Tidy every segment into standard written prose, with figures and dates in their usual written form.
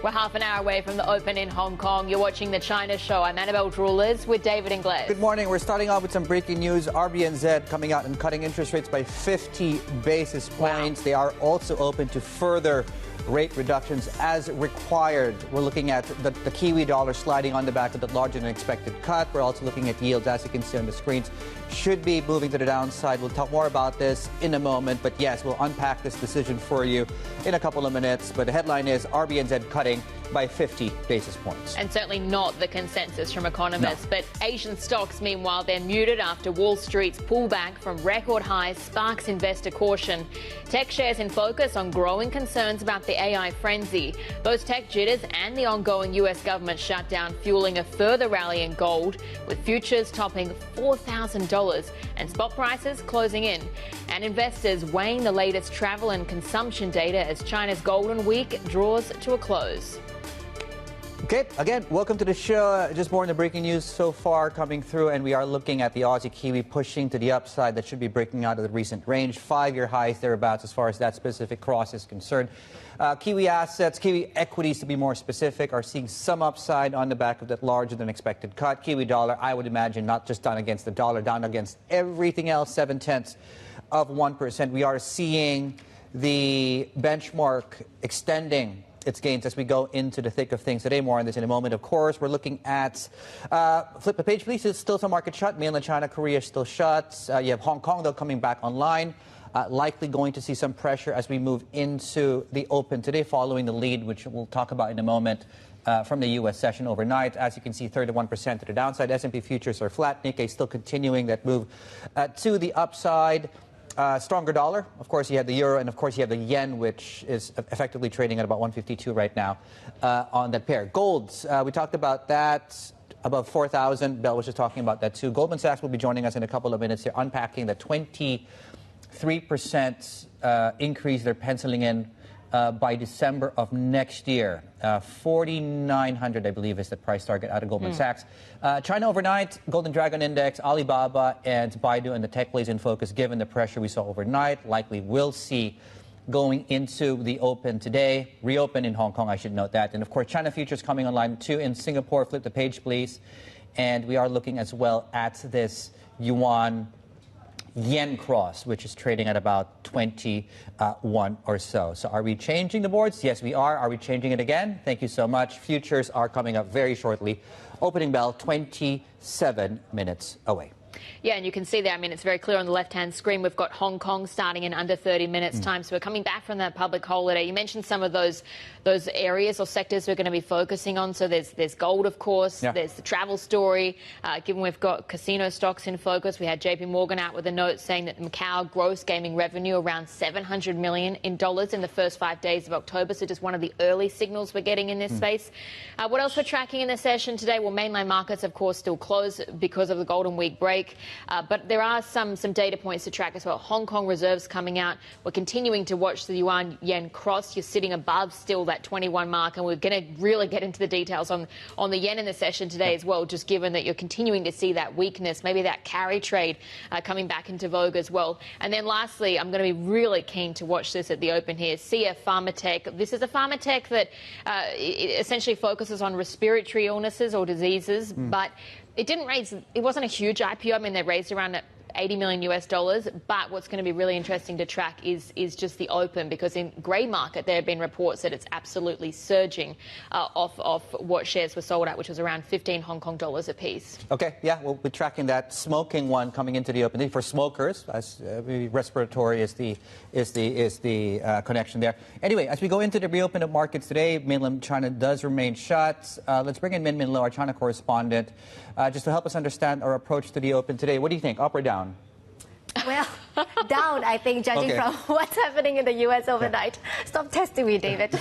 We're half an hour away from the open in Hong Kong. You're watching the China Show. I'm Annabelle Drewlers with David Ingles. Good morning. We're starting off with some breaking news. RBNZ coming out and cutting interest rates by 50 basis points. Wow. They are also open to further rate reductions as required. We're looking at the Kiwi dollar sliding on the back of the larger than expected cut. We're also looking at yields, as you can see on the screens, should be moving to the downside. We'll talk more about this in a moment. But yes, we'll unpack this decision for you in a couple of minutes. But the headline is RBNZ cutting by 50 basis points. And certainly not the consensus from economists. No. But Asian stocks, meanwhile, they're muted after Wall Street's pullback from record highs sparks investor caution. Tech shares in focus on growing concerns about the AI frenzy. Those tech jitters and the ongoing US government shutdown fueling a further rally in gold, with futures topping $4,000 and spot prices closing in. And investors weighing the latest travel and consumption data as China's Golden Week draws to a close. Okay, again, welcome to the show. Just more in the breaking news so far coming through, and we are looking at the Aussie Kiwi pushing to the upside. That should be breaking out of the recent range. 5-year highs thereabouts as far as that specific cross is concerned. Kiwi assets, Kiwi equities to be more specific, are seeing some upside on the back of that larger than expected cut. Kiwi dollar, I would imagine, not just down against the dollar, down against everything else, 0.7%. We are seeing the benchmark extending its gains as we go into the thick of things today. More on this in a moment. Of course, we're looking at, flip the page please, it's still some market shut. Mainland China, Korea still shut. You have Hong Kong though coming back online. Likely going to see some pressure as we move into the open today following the lead, which we'll talk about in a moment, from the U.S. session overnight. As you can see, 31% to the downside. S&P futures are flat. Nikkei still continuing that move to the upside. Stronger dollar. Of course, you have the euro, and of course, you have the yen, which is effectively trading at about 152 right now on that pair. Golds, we talked about that, above 4,000. Bell was just talking about that too. Goldman Sachs will be joining us in a couple of minutes here, unpacking the 23% increase they're penciling in by December of next year. 4,900, I believe, is the price target out of Goldman Sachs. China overnight, Golden Dragon Index, Alibaba and Baidu and the tech plays in focus given the pressure we saw overnight. Likely will see going into the open today. Reopen in Hong Kong, I should note that. And of course, China futures coming online too in Singapore. Flip the page, please. And we are looking as well at this yen cross, which is trading at about 21 or so. So are we changing the boards? Yes, we are. Are we changing it again? Thank you so much. Futures are coming up very shortly. Opening bell, 27 minutes away. Yeah, and you can see there, I mean, it's very clear on the left-hand screen. We've got Hong Kong starting in under 30 minutes' time. So we're coming back from that public holiday. You mentioned some of those areas or sectors we're going to be focusing on. So there's gold, of course. Yeah. There's the travel story. Given we've got casino stocks in focus, we had JPMorgan out with a note saying that Macau gross gaming revenue around $700 million in the first 5 days of October. So just one of the early signals we're getting in this space. What else we're tracking in the session today? Well, mainland markets, of course, still closed because of the Golden Week break. But there are some data points to track as well. Hong Kong reserves coming out. We're continuing to watch the yuan-yen cross. You're sitting above still that 21 mark, and we're going to really get into the details on the yen in the session today as well, just given that you're continuing to see that weakness, maybe that carry trade coming back into vogue as well. And then lastly, I'm going to be really keen to watch this at the open here. CF Pharmatech. This is a pharmatech that essentially focuses on respiratory illnesses or diseases, but it wasn't a huge IPO. I mean, they raised around $80 million US. But what's going to be really interesting to track is just the open, because in grey market there have been reports that it's absolutely surging off what shares were sold at, which was around 15 Hong Kong dollars a piece. Okay, yeah, we'll be tracking that smoking one coming into the open for smokers. As respiratory is the connection there. Anyway, as we go into the reopen of markets today, mainland China does remain shut. Let's bring in Min Lo, our China correspondent, just to help us understand our approach to the open today. What do you think, up or down? Well, down, I think, judging from what's happening in the U.S. overnight. Stop testing me, David.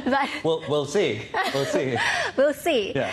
But we'll see. We'll see. We'll see. Yeah.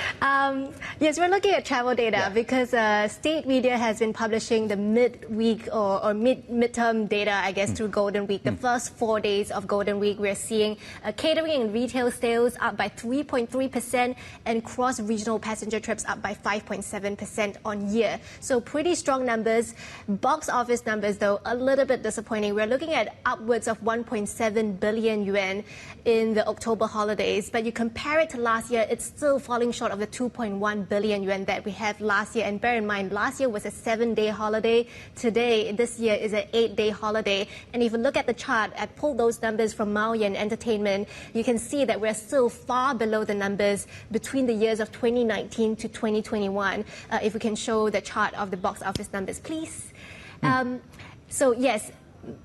Yes, we're looking at travel data because state media has been publishing the midweek or midterm data, I guess, through Golden Week. The first 4 days of Golden Week, we're seeing catering and retail sales up by 3.3% and cross-regional passenger trips up by 5.7% on year. So pretty strong numbers. Box office numbers, though, a little bit disappointing. We're looking at upwards of 1.7 billion yuan in the October holidays, but you compare it to last year, it's still falling short of the 2.1 billion yuan that we had last year. And bear in mind, last year was a 7-day holiday. This year is an 8-day holiday. And if you look at the chart, I pulled those numbers from Maoyan Entertainment, you can see that we're still far below the numbers between the years of 2019 to 2021. If we can show the chart of the box office numbers, please. So yes,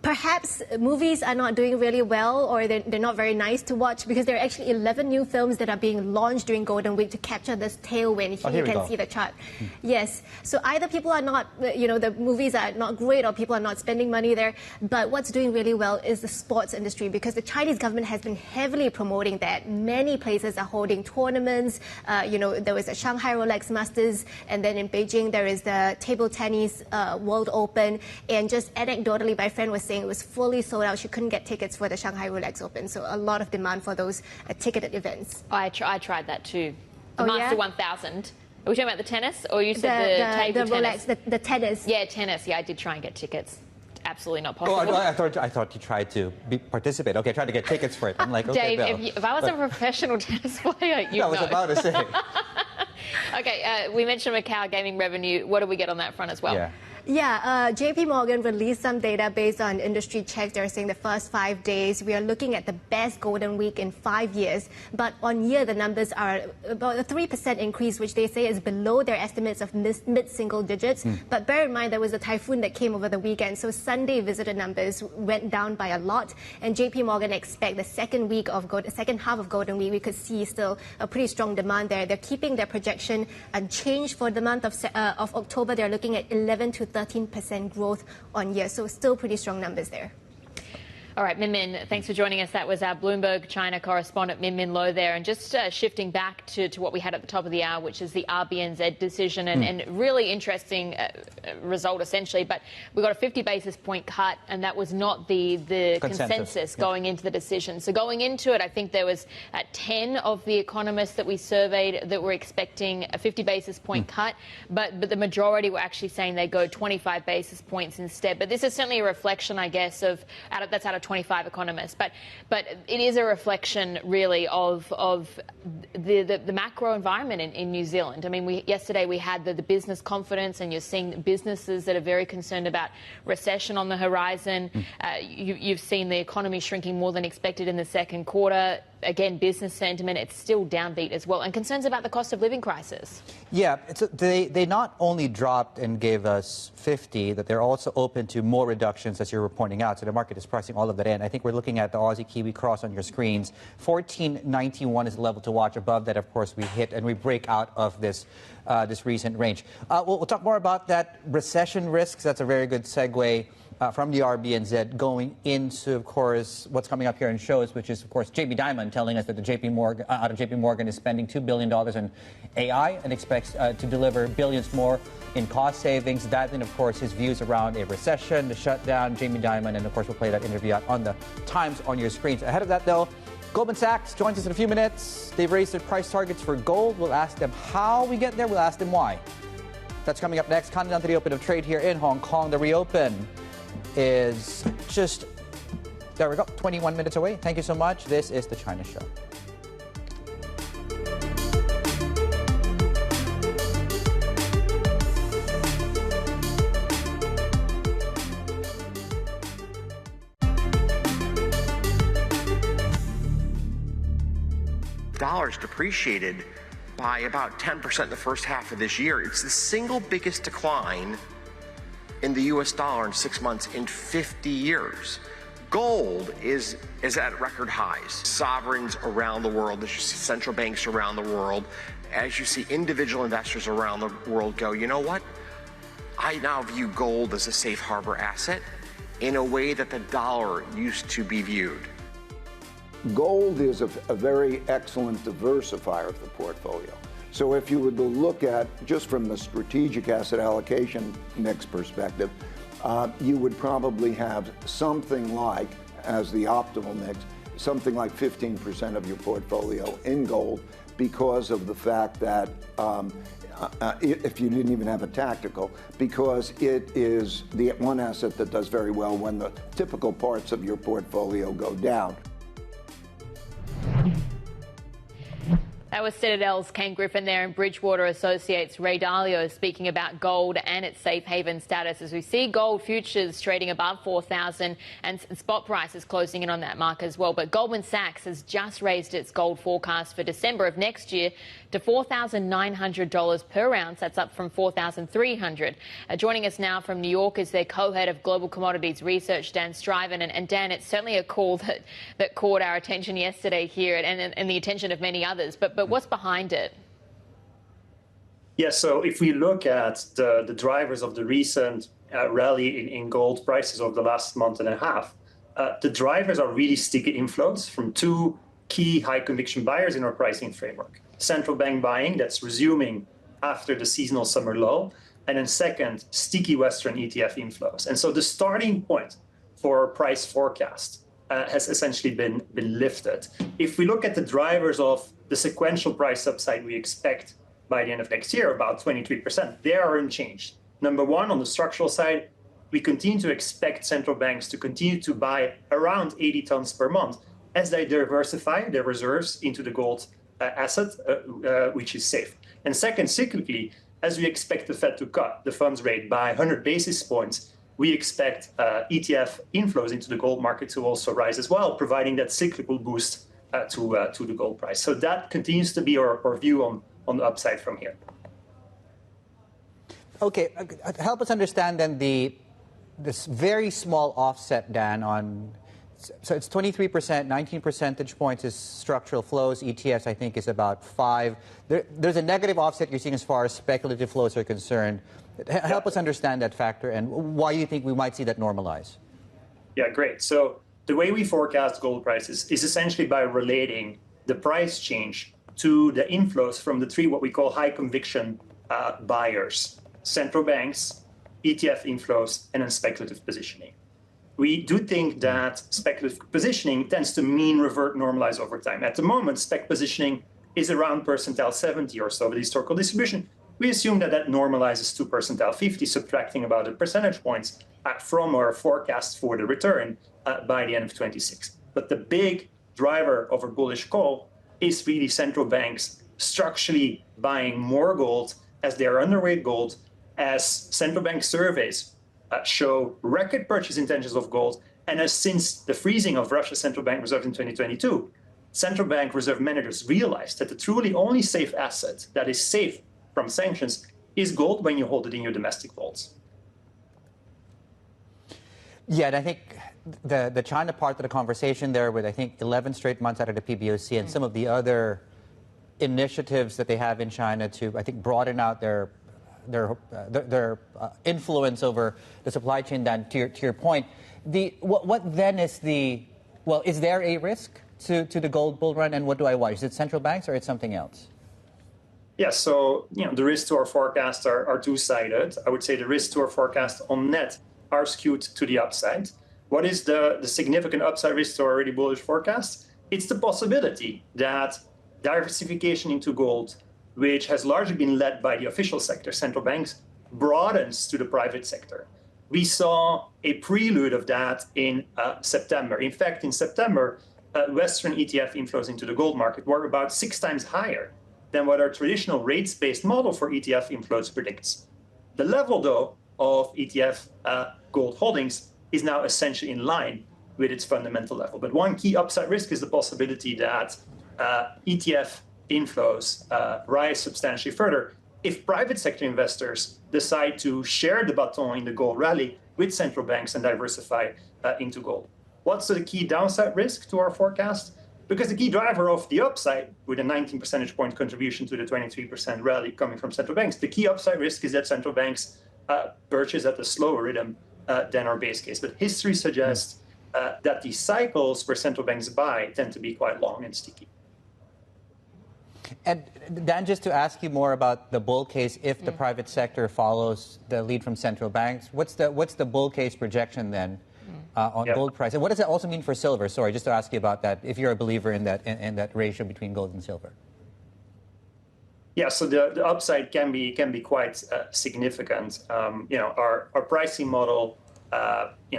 perhaps movies are not doing really well, or they're not very nice to watch, because there are actually 11 new films that are being launched during Golden Week to capture this tailwind. Here you can see the chart. Yes. So either people are not, the movies are not great, or people are not spending money there. But what's doing really well is the sports industry, because the Chinese government has been heavily promoting that. Many places are holding tournaments. There was a Shanghai Rolex Masters, and then in Beijing there is the table tennis World Open. And just anecdotally, my friend was saying it was fully sold out. She couldn't get tickets for the Shanghai Rolex Open. So a lot of demand for those ticketed events. I tried that too. The Oh, Master yeah? 1000. Are we talking about the tennis, or you said the table tennis? Rolex, the tennis. Yeah, tennis. Yeah, I did try and get tickets. Absolutely not Oh, possible. I thought you tried to participate. Okay, tried to get tickets for it. I'm like, okay, Dave, if I was a professional tennis player, you'd I was know. about to say. Okay, we mentioned Macau gaming revenue. What do we get on that front as well? Yeah. Yeah, JPMorgan released some data based on industry checks. They're saying the first 5 days, we are looking at the best Golden Week in 5 years. But on year, the numbers are about a 3% increase, which they say is below their estimates of mid-single digits. But bear in mind, there was a typhoon that came over the weekend. So Sunday visitor numbers went down by a lot. And JPMorgan expect the second half of Golden Week, we could see still a pretty strong demand there. They're keeping their projection unchanged for the month of October. They're looking at 11 to 13% growth on year. So still pretty strong numbers there. All right, Min Min, thanks for joining us. That was our Bloomberg China correspondent, Min Min Lo there. And just shifting back to what we had at the top of the hour, which is the RBNZ decision, and really interesting result, essentially. But we got a 50 basis point cut, and that was not the consensus going into the decision. So going into it, I think there was 10 of the economists that we surveyed that were expecting a 50 basis point cut, but the majority were actually saying they go 25 basis points instead. But this is certainly a reflection, I guess, that's out of 25 economists, but it is a reflection really of the macro environment in New Zealand. I mean, yesterday we had the business confidence, and you're seeing businesses that are very concerned about recession on the horizon. You've seen the economy shrinking more than expected in the second quarter. Again, business sentiment, it's still downbeat as well, and concerns about the cost of living crisis. Yeah, they not only dropped and gave us 50, that they're also open to more reductions, as you were pointing out. So the market is pricing all of that in. I think we're looking at the Aussie Kiwi cross on your screens. 14.91 is the level to watch. Above that, of course, we hit and we break out of this recent range. We'll talk more about that recession risks. That's a very good segue. From the RBNZ going into, of course, what's coming up here in shows, which is, of course, Dimon telling us that the JPMorgan is spending $2 billion on AI and expects to deliver billions more in cost savings. That, and, of course, his views around a recession, the shutdown, Dimon, and, of course, we'll play that interview out on the Times on your screens. Ahead of that, though, Goldman Sachs joins us in a few minutes. They've raised their price targets for gold. We'll ask them how we get there. We'll ask them why. That's coming up next. Counting down to the open of trade here in Hong Kong. The reopen is just, there we go, 21 minutes away. Thank you so much. This is The China Show. Dollars depreciated by about 10% in the first half of this year. It's the single biggest decline in the US dollar in 6 months in 50 years. Gold is at record highs. Sovereigns around the world, as you see central banks around the world, as you see individual investors around the world go, you know what? I now view gold as a safe harbor asset in a way that the dollar used to be viewed. Gold is a very excellent diversifier of the portfolio. So if you were to look at, just from the strategic asset allocation mix perspective, you would probably have something like, as the optimal mix, something like 15% of your portfolio in gold because of the fact that if you didn't even have a tactical, because it is the one asset that does very well when the typical parts of your portfolio go down. That was Citadel's Ken Griffin there, and Bridgewater Associates' Ray Dalio speaking about gold and its safe haven status as we see gold futures trading above 4,000 and spot prices closing in on that mark as well. But Goldman Sachs has just raised its gold forecast for December of next year to $4,900 per ounce. That's up from $4,300. Joining us now from New York is their co-head of global commodities research, Daan Struyven. And Dan, it's certainly a call that caught our attention yesterday here and the attention of many others. But what's behind it? Yeah, so if we look at the drivers of the recent rally in gold prices over the last month and a half, the drivers are really sticky inflows from two key high conviction buyers in our pricing framework. Central bank buying that's resuming after the seasonal summer lull, and then second, sticky Western ETF inflows. And so the starting point for our price forecast has essentially been lifted. If we look at the drivers of the sequential price upside we expect by the end of next year, about 23%, they are unchanged. Number one, on the structural side, we continue to expect central banks to continue to buy around 80 tons per month as they diversify their reserves into the gold asset, which is safe. And second, cyclically, as we expect the Fed to cut the funds rate by 100 basis points, we expect ETF inflows into the gold market to also rise as well, providing that cyclical boost to the gold price. So that continues to be our view on the upside from here. Okay, help us understand then this very small offset, Dan, on. So it's 23%, 19 percentage points is structural flows. ETFs, I think, is about 5. There's a negative offset you're seeing as far as speculative flows are concerned. Help us understand that factor and why you think we might see that normalize. Yeah, great. So the way we forecast gold prices is essentially by relating the price change to the inflows from the three what we call high conviction buyers: central banks, ETF inflows, and then speculative positioning. We do think that speculative positioning tends to mean revert normalize over time. At the moment, spec positioning is around percentile 70 or so of the historical distribution. We assume that normalizes to percentile 50, subtracting about a percentage points from our forecast for the return by the end of 26. But the big driver of a bullish call is really central banks structurally buying more gold as they are underweight gold, as central bank surveys show record purchase intentions of gold, and as since the freezing of Russia's central bank reserves in 2022, central bank reserve managers realized that the truly only safe asset that is safe from sanctions is gold when you hold it in your domestic vaults. Yeah, and I think the China part of the conversation there with, I think, 11 straight months out of the PBOC and some of the other initiatives that they have in China to, I think, broaden out their influence over the supply chain. Dan, to your point, what then is is there a risk to the gold bull run, and what do I watch? Is it central banks or it's something else? Yeah, so the risks to our forecast are two-sided. I would say the risks to our forecast on net are skewed to the upside. What is the significant upside risk to our already bullish forecast? It's the possibility that diversification into gold, which has largely been led by the official sector, central banks, broadens to the private sector. We saw a prelude of that in September. In fact, in September, Western ETF inflows into the gold market were about 6 times higher than what our traditional rates-based model for ETF inflows predicts. The level, though, of ETF gold holdings is now essentially in line with its fundamental level. But one key upside risk is the possibility that ETF inflows rise substantially further if private sector investors decide to share the baton in the gold rally with central banks and diversify into gold. What's the key downside risk to our forecast? Because the key driver of the upside, with a 19 percentage point contribution to the 23% rally coming from central banks, the key upside risk is that central banks purchase at a slower rhythm than our base case. But history suggests that the cycles where central banks buy tend to be quite long and sticky. And Dan, just to ask you more about the bull case, if the private sector follows the lead from central banks, what's the bull case projection then on gold price. And what does that also mean for silver? Sorry, just to ask you about that, if you're a believer in that ratio between gold and silver. Yeah, so the upside can be quite significant. Our pricing model,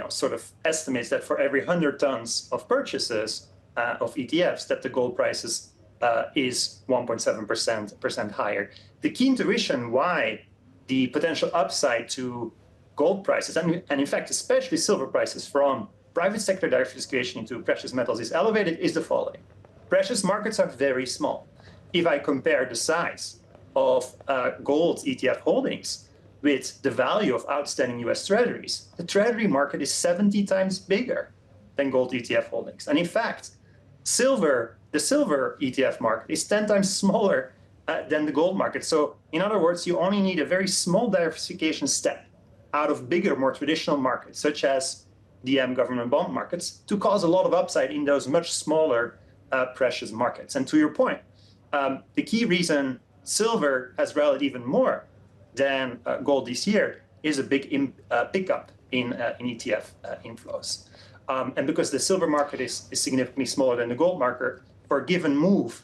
sort of estimates that for every 100 tons of purchases of ETFs, that the gold prices is 1.7% higher. The key intuition why the potential upside to gold prices, and in fact, especially silver prices from private sector diversification into precious metals is elevated, is the following. Precious markets are very small. If I compare the size of gold ETF holdings with the value of outstanding US Treasuries, the Treasury market is 70 times bigger than gold ETF holdings. And in fact, the silver ETF market is 10 times smaller than the gold market. So in other words, you only need a very small diversification step out of bigger, more traditional markets, such as DM government bond markets, to cause a lot of upside in those much smaller precious markets. And to your point, the key reason silver has rallied even more than gold this year is a big pickup in ETF inflows. And because the silver market is significantly smaller than the gold market, for a given move,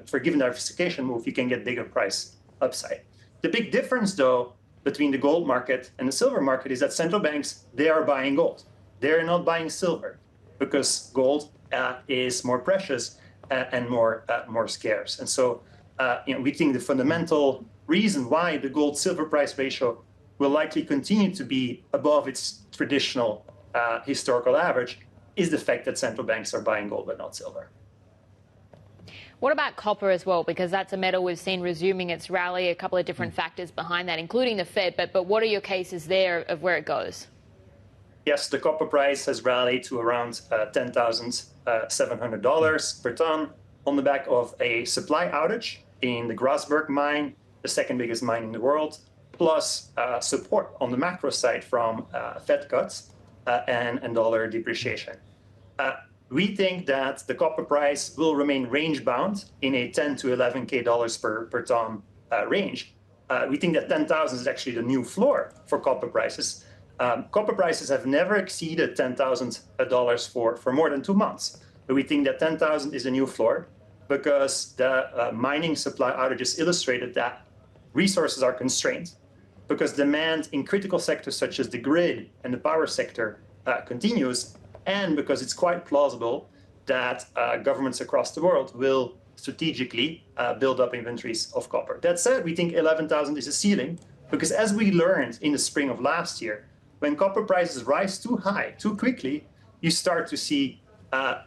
for a given diversification move, you can get bigger price upside. The big difference, though, between the gold market and the silver market is that central banks, they are buying gold. They're not buying silver because gold is more precious and more scarce. And so we think the fundamental reason why the gold-silver price ratio will likely continue to be above its traditional historical average is the fact that central banks are buying gold but not silver. What about copper as well? Because that's a metal we've seen resuming its rally, a couple of different factors behind that, including the Fed. But what are your cases there of where it goes? Yes, the copper price has rallied to around $10,700 per ton on the back of a supply outage in the Grasberg mine, the second biggest mine in the world, plus support on the macro side from Fed cuts and dollar depreciation. We think that the copper price will remain range-bound in a $10 to $11K per ton range. We think that 10,000 is actually the new floor for copper prices. Copper prices have never exceeded $10,000 for more than 2 months. But we think that 10,000 is a new floor because the mining supply outages illustrated that resources are constrained, because demand in critical sectors such as the grid and the power sector continues, and because it's quite plausible that governments across the world will strategically build up inventories of copper. That said, we think 11,000 is a ceiling, because as we learned in the spring of last year, when copper prices rise too high, too quickly, you start to see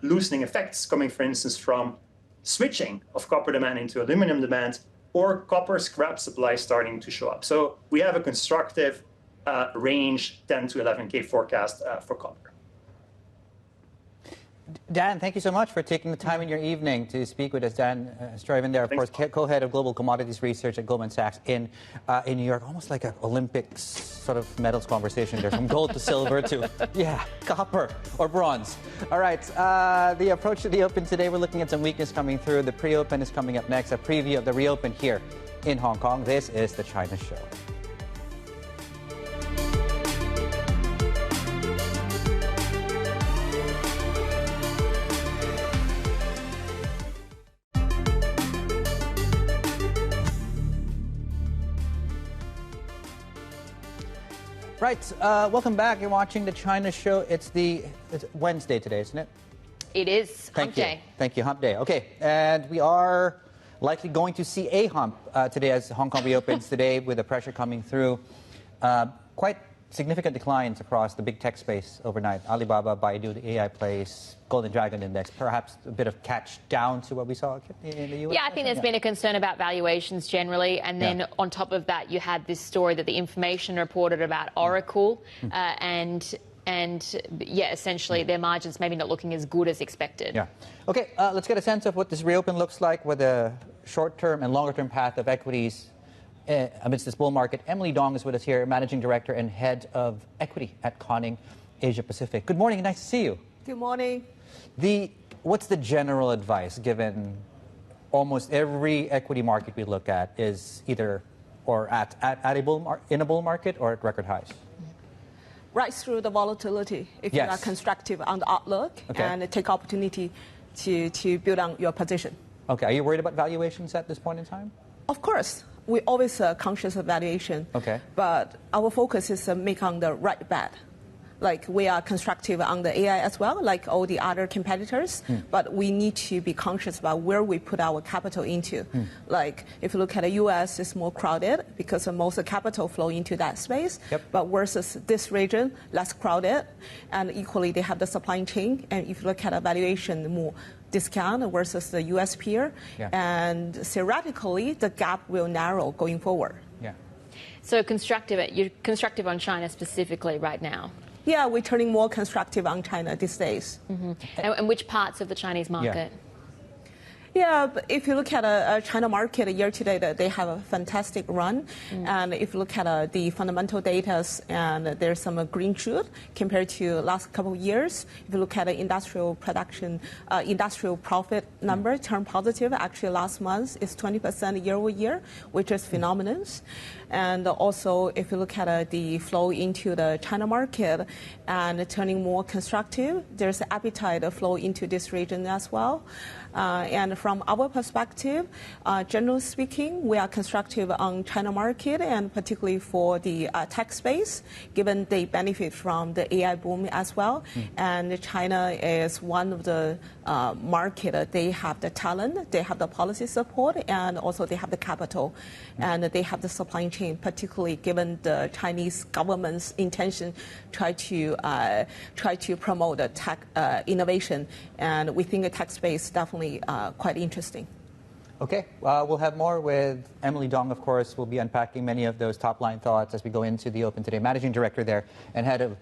loosening effects coming, for instance, from switching of copper demand into aluminum demand, or copper scrap supply starting to show up. So we have a constructive range 10 to 11K forecast for copper. Dan, thank you so much for taking the time in your evening to speak with us. Dan Struyven there, of course, co-head of Global Commodities Research at Goldman Sachs in New York. Almost like an Olympics sort of medals conversation there, from gold to silver to, copper or bronze. All right, the approach to the Open today, we're looking at some weakness coming through. The pre-Open is coming up next, a preview of the reopen here in Hong Kong. This is the China Show. Right, welcome back. You're watching the China Show. It's Wednesday today, isn't it? It is hump day. Thank you, hump day. Okay, and we are likely going to see a hump today as Hong Kong reopens today, with the pressure coming through. Quite significant declines across the big tech space overnight. Alibaba, Baidu, the AI plays, Golden Dragon Index, perhaps a bit of catch down to what we saw in the US. Yeah, I think there's been a concern about valuations generally. And then on top of that, you had this story that the information reported about Oracle and essentially their margins maybe not looking as good as expected. Yeah. Okay, let's get a sense of what this reopen looks like with a short-term and longer-term path of equities amidst this bull market. Emily Dong is with us here, Managing Director and Head of Equity at Conning Asia Pacific. Good morning, nice to see you. Good morning. What's the general advice, given almost every equity market we look at is either or in a bull market or at record highs? right through the volatility if you are constructive on the outlook and take opportunity to build on your position. Okay. Are you worried about valuations at this point in time? Of course. We're always conscious of valuation. Okay. But our focus is make on the right bet. Like we are constructive on the AI as well, like all the other competitors, but we need to be conscious about where we put our capital into. Like if you look at the US, it's more crowded because most of the capital flow into that space, but versus this region, less crowded, and equally they have the supply chain, and if you look at a valuation, more discount versus the US peer, and theoretically the gap will narrow going forward. So you're constructive on China specifically right now? Yeah, we're turning more constructive on China these days. And which parts of the Chinese market? Yeah, but if you look at a China market year to date, they have a fantastic run. And if you look at the fundamental data, and there's some green shoot compared to last couple of years. If you look at the industrial production, industrial profit number turn positive. Actually, last month is 20% year over year, which is phenomenal. And also, if you look at the flow into the China market and turning more constructive, there's appetite to flow into this region as well. And from our perspective, generally speaking, we are constructive on China market and particularly for the tech space, given they benefit from the AI boom as well. And China is one of the market. They have the talent, they have the policy support, and also they have the capital, and they have the supply chain, particularly given the Chinese government's intention try to promote the tech innovation. And we think the tech space definitely quite interesting. Okay, we'll have more with Emily Dong, of course. We'll be unpacking many of those top-line thoughts as we go into the Open today. Managing Director there and Head of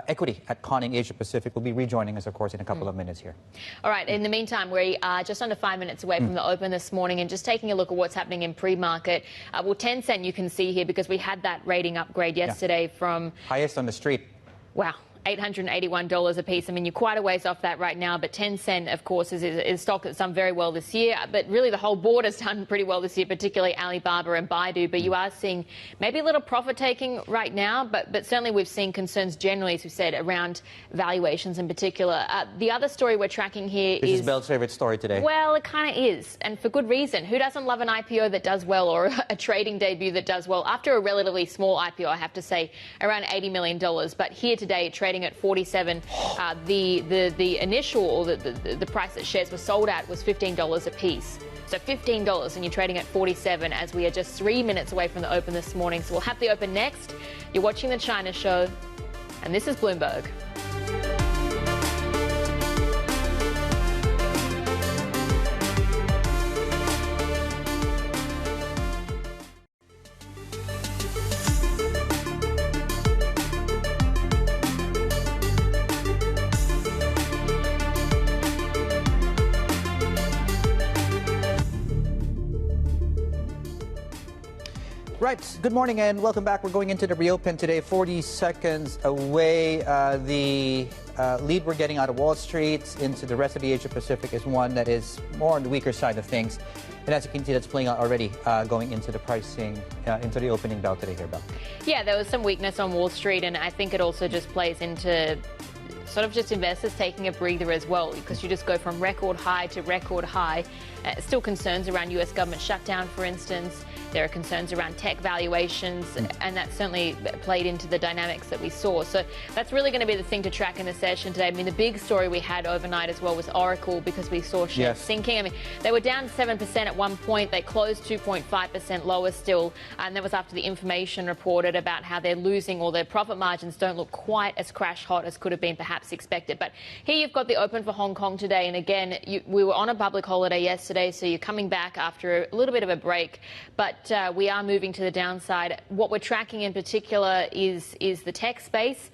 Equity at Conning Asia Pacific will be rejoining us, of course, in a couple of minutes here. All right, in the meantime, we are just under 5 minutes away from the Open this morning and just taking a look at what's happening in pre-market. Well, Tencent you can see here because we had that rating upgrade yesterday from... Highest on the street. Wow. $881 a piece. I mean, you're quite a ways off that right now, but Tencent, of course, is a stock that's done very well this year. But really, the whole board has done pretty well this year, particularly Alibaba and Baidu. But you are seeing maybe a little profit-taking right now, but certainly we've seen concerns generally, as we said, around valuations in particular. The other story we're tracking here is... This is Bell's favorite story today. Well, it kind of is, and for good reason. Who doesn't love an IPO that does well or a trading debut that does well? After a relatively small IPO, I have to say, around $80 million. But here today, trading at 47. The initial or the price that shares were sold at was $15 a piece. So $15 and you're trading at 47 as we are just 3 minutes away from the Open this morning. So we'll have the Open next. You're watching the China Show and this is Bloomberg. Right. Good morning and welcome back. We're going into the reopen today, 40 seconds away. The lead we're getting out of Wall Street into the rest of the Asia Pacific is one that is more on the weaker side of things. And as you can see, that's playing out already going into the pricing, into the opening bell today here, Bell. Yeah, there was some weakness on Wall Street, and I think it also just plays into sort of just investors taking a breather as well, because you just go from record high to record high. Still concerns around US government shutdown, for instance. There are concerns around tech valuations, and that certainly played into the dynamics that we saw. So that's really going to be the thing to track in the session today. I mean, the big story we had overnight as well was Oracle, because we saw shares sinking. I mean, they were down 7% at one point. They closed 2.5% lower still. And that was after the information reported about how they're losing, or their profit margins don't look quite as crash hot as could have been perhaps expected. But here you've got the Open for Hong Kong today. And again, we were on a public holiday yesterday, so you're coming back after a little bit of a break. But we are moving to the downside. What we're tracking in particular is the tech space,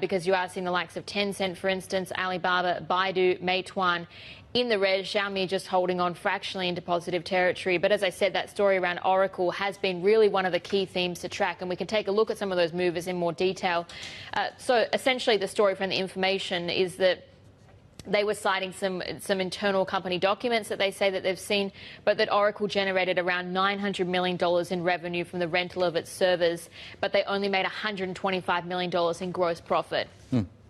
because you are seeing the likes of Tencent, for instance, Alibaba, Baidu, Meituan in the red, Xiaomi just holding on fractionally into positive territory. But as I said, that story around Oracle has been really one of the key themes to track, and we can take a look at some of those movers in more detail. So essentially the story from the information is that They were citing some internal company documents that they say that they've seen, but that Oracle generated around $900 million in revenue from the rental of its servers, but they only made $125 million in gross profit.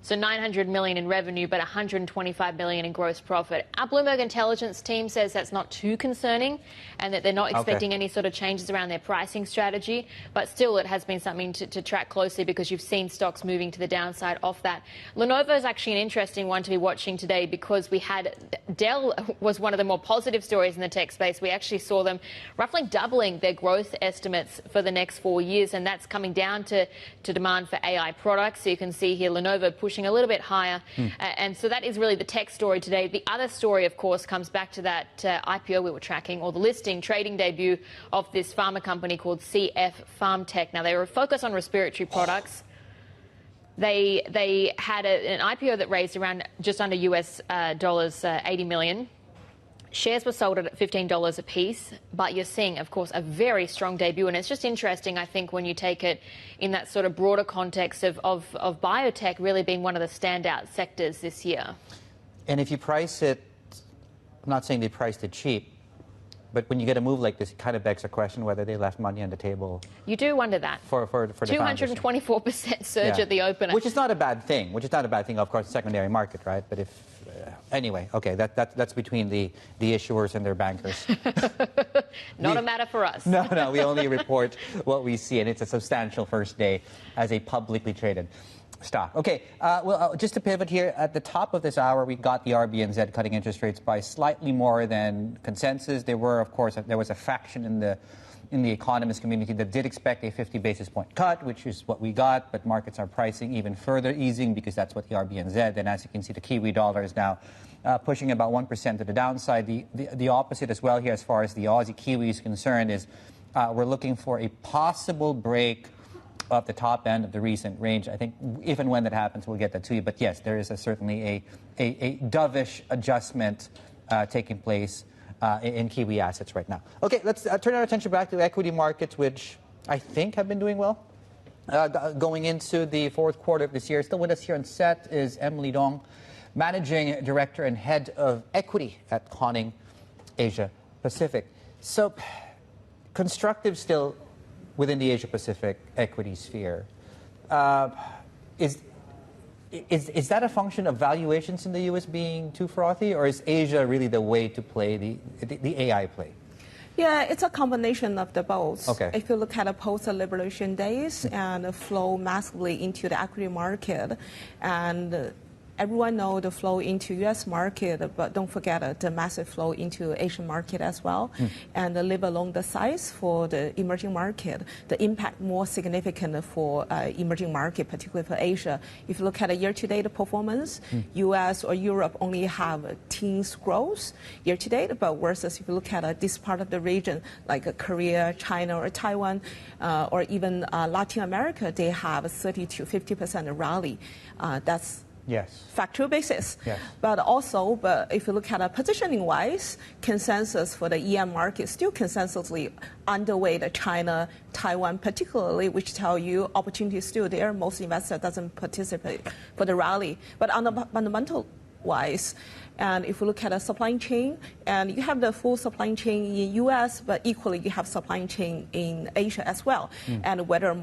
So $900 million in revenue, but $125 million in gross profit. Our Bloomberg Intelligence team says that's not too concerning and that they're not expecting any sort of changes around their pricing strategy. But still, it has been something to track closely because you've seen stocks moving to the downside off that. Lenovo is actually an interesting one to be watching today because we had Dell was one of the more positive stories in the tech space. We actually saw them roughly doubling their growth estimates for the next 4 years, and that's coming down to demand for AI products. So you can see here Lenovo pushing a little bit higher. And so that is really the tech story today. The other story, of course, comes back to that IPO we were tracking, or the listing, trading debut of this pharma company called CF PharmTech. Now, they were focused on respiratory products. They had an IPO that raised around just under US dollars 80 million. Shares were sold at $15 a piece, but you're seeing, of course, a very strong debut. And it's just interesting, I think, when you take it in that sort of broader context of biotech really being one of the standout sectors this year. And if you price it, I'm not saying they priced it cheap, but when you get a move like this, it kind of begs the question whether they left money on the table. You do wonder that. For the 224% surge at the opener. Which is not a bad thing. Of course, secondary market, right? But if... anyway, okay, that's between the issuers and their bankers. Not a matter for us. No, we only report what we see, and it's a substantial first day as a publicly traded stock. Okay, well, just to pivot here, at the top of this hour, we got the RBNZ cutting interest rates by slightly more than consensus. There was a faction in the economist community that did expect a 50 basis point cut, which is what we got, but markets are pricing even further easing because that's what the RBNZ, and as you can see, the Kiwi dollar is now pushing about 1% to the downside. The opposite as well here as far as the Aussie Kiwi is concerned is we're looking for a possible break of the top end of the recent range. I think if and when that happens, we'll get that to you. But yes, there is certainly a dovish adjustment taking place in Kiwi assets right now. Okay, let's turn our attention back to equity markets, which I think have been doing well. Going into the fourth quarter of this year. Still with us here on set is Emily Dong, Managing Director and Head of Equity at Conning Asia Pacific. So, constructive still within the Asia Pacific equity sphere. Is that a function of valuations in the U.S. being too frothy, or is Asia really the way to play the AI play? Yeah, it's a combination of the both. Okay. If you look at the post-liberation days and flow massively into the equity market, and everyone knows the flow into U.S. market, but don't forget the massive flow into Asian market as well. And live along the size for the emerging market, the impact more significant for emerging market, particularly for Asia. If you look at a year-to-date performance, U.S. or Europe only have teens growth year-to-date, but versus if you look at this part of the region, like Korea, China, or Taiwan, or even Latin America, they have 30 to 50% rally. That's factual basis. Yes. But if you look at positioning-wise, consensus for the EM market still consensusly underweight China, Taiwan particularly, which tell you opportunity is still there. Most investor doesn't participate for the rally. But on the fundamental-wise, and if you look at a supply chain, and you have the full supply chain in U.S., but equally you have supply chain in Asia as well. And whether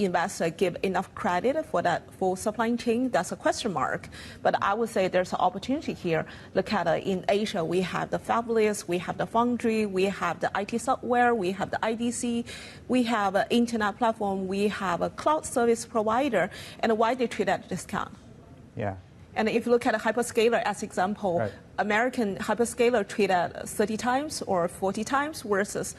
investor give enough credit for that full supply chain, that's a question mark. But I would say there's an opportunity here. Look at in Asia, we have the fabless, we have the foundry, we have the IT software, we have the IDC, we have an internet platform, we have a cloud service provider, and why they treat at a discount. Yeah. And if you look at a hyperscaler as example, right. American hyperscaler treat at 30 times or 40 times versus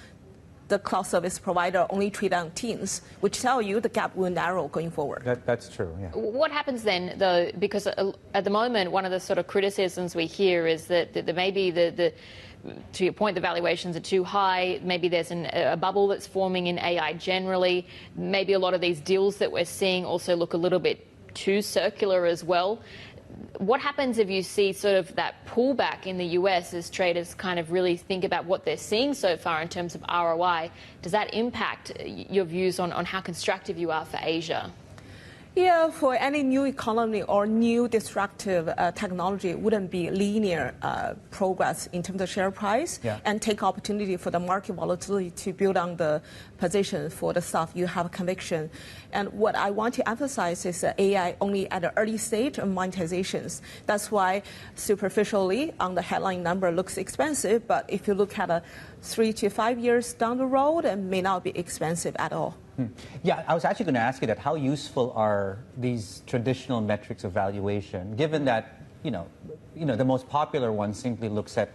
the cloud service provider only trade on teens, which tell you the gap will narrow going forward. That's true, yeah. What happens then, though, because at the moment, one of the sort of criticisms we hear is that maybe to your point, the valuations are too high. Maybe there's a bubble that's forming in AI generally. Maybe a lot of these deals that we're seeing also look a little bit too circular as well. What happens if you see sort of that pullback in the US as traders kind of really think about what they're seeing so far in terms of ROI? Does that impact your views on how constructive you are for Asia? Yeah, for any new economy or new disruptive technology, it wouldn't be linear progress in terms of share price and take opportunity for the market volatility to build on the position for the stuff you have conviction. And what I want to emphasize is that AI only at the early stage of monetizations. That's why superficially on the headline number looks expensive, but if you look at 3 to 5 years down the road, it may not be expensive at all. Yeah, I was actually going to ask you that. How useful are these traditional metrics of valuation, given that, the most popular one simply looks at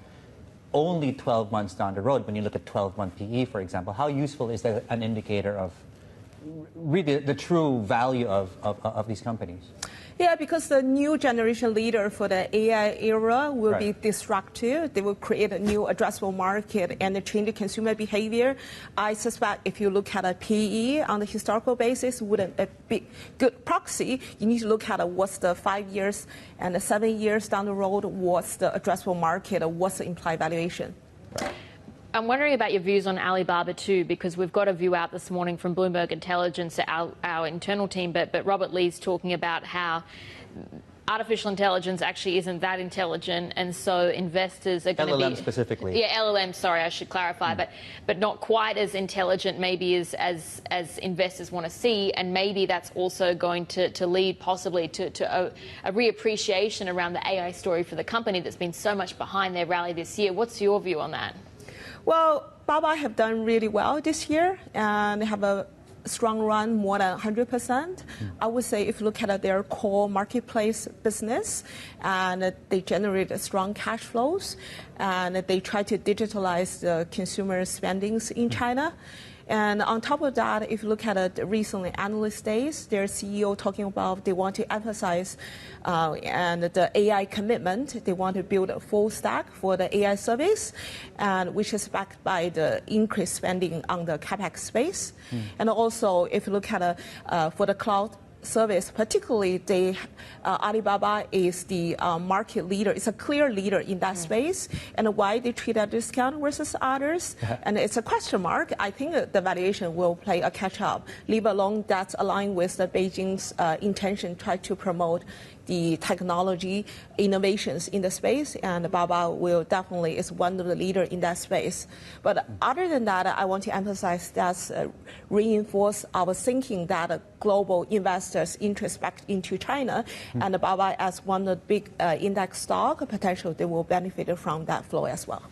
only 12 months down the road. When you look at 12-month PE, for example, how useful is that an indicator of really the true value of these companies? Yeah, because the new generation leader for the AI era will be disruptive. They will create a new addressable market and change the consumer behavior. I suspect if you look at a PE on the historical basis, wouldn't be good proxy. You need to look at what's the 5 years and the 7 years down the road, what's the addressable market, or what's the implied valuation. I'm wondering about your views on Alibaba too, because we've got a view out this morning from Bloomberg Intelligence, our internal team, but Robert Lee's talking about how artificial intelligence actually isn't that intelligent, and so investors are going to be... LLM specifically. Yeah, LLM, sorry, I should clarify, but not quite as intelligent maybe as investors want to see, and maybe that's also going to lead possibly to a reappreciation around the AI story for the company that's been so much behind their rally this year. What's your view on that? Well, Baba have done really well this year and have a strong run, more than 100%. I would say if you look at their core marketplace business, and they generate strong cash flows, and they try to digitalize the consumer spendings in China. And on top of that, if you look at the recently analyst days, their CEO talking about they want to emphasize and the AI commitment. They want to build a full stack for the AI service, and which is backed by the increased spending on the capex space. And also, if you look at for the cloud service, particularly Alibaba is the market leader. It's a clear leader in that space. And why they treat a discount versus others, and it's a question mark. I think the valuation will play a catch-up, leave alone that's aligned with the Beijing's intention try to promote the technology innovations in the space, and Baba will definitely is one of the leaders in that space. But other than that, I want to emphasize that's reinforce our thinking that global investors interest back into China, and Baba as one of the big index stock, potential they will benefit from that flow as well.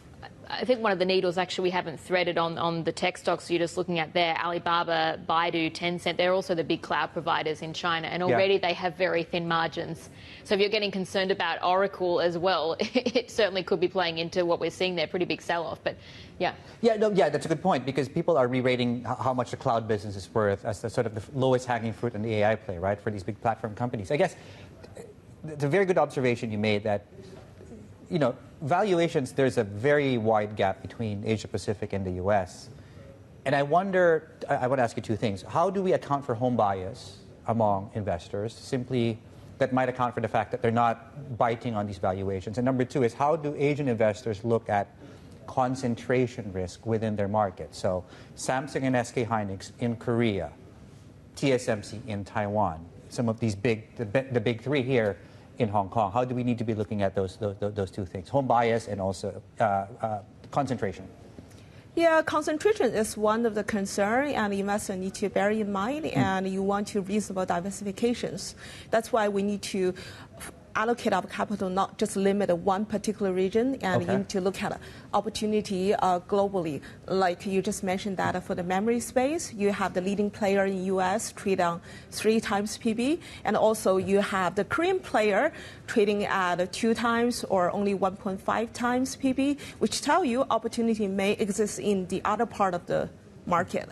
I think one of the needles actually we haven't threaded on the tech stocks you're just looking at there, Alibaba, Baidu, Tencent, they're also the big cloud providers in China, and already they have very thin margins. So if you're getting concerned about Oracle as well, it certainly could be playing into what we're seeing there, pretty big sell-off, but yeah. Yeah, that's a good point, because people are re-rating how much the cloud business is worth as the sort of the lowest hanging fruit in the AI play, right, for these big platform companies. I guess it's a very good observation you made that, valuations, there's a very wide gap between Asia-Pacific and the U.S. And I wonder, I want to ask you two things. How do we account for home bias among investors, simply that might account for the fact that they're not biting on these valuations? And number two is, how do Asian investors look at concentration risk within their market? So Samsung and SK Hynix in Korea, TSMC in Taiwan, some of these the big three here in Hong Kong. How do we need to be looking at those two things, home bias and also concentration? Yeah, concentration is one of the concerns, and investors need to bear in mind, and you want to reasonable diversifications. That's why we need to allocate our capital, not just limit one particular region, and you need to look at opportunity globally. Like you just mentioned that for the memory space, you have the leading player in US trading on 3 times PB, and also you have the Korean player trading at 2 times or only 1.5 times PB, which tell you opportunity may exist in the other part of the market.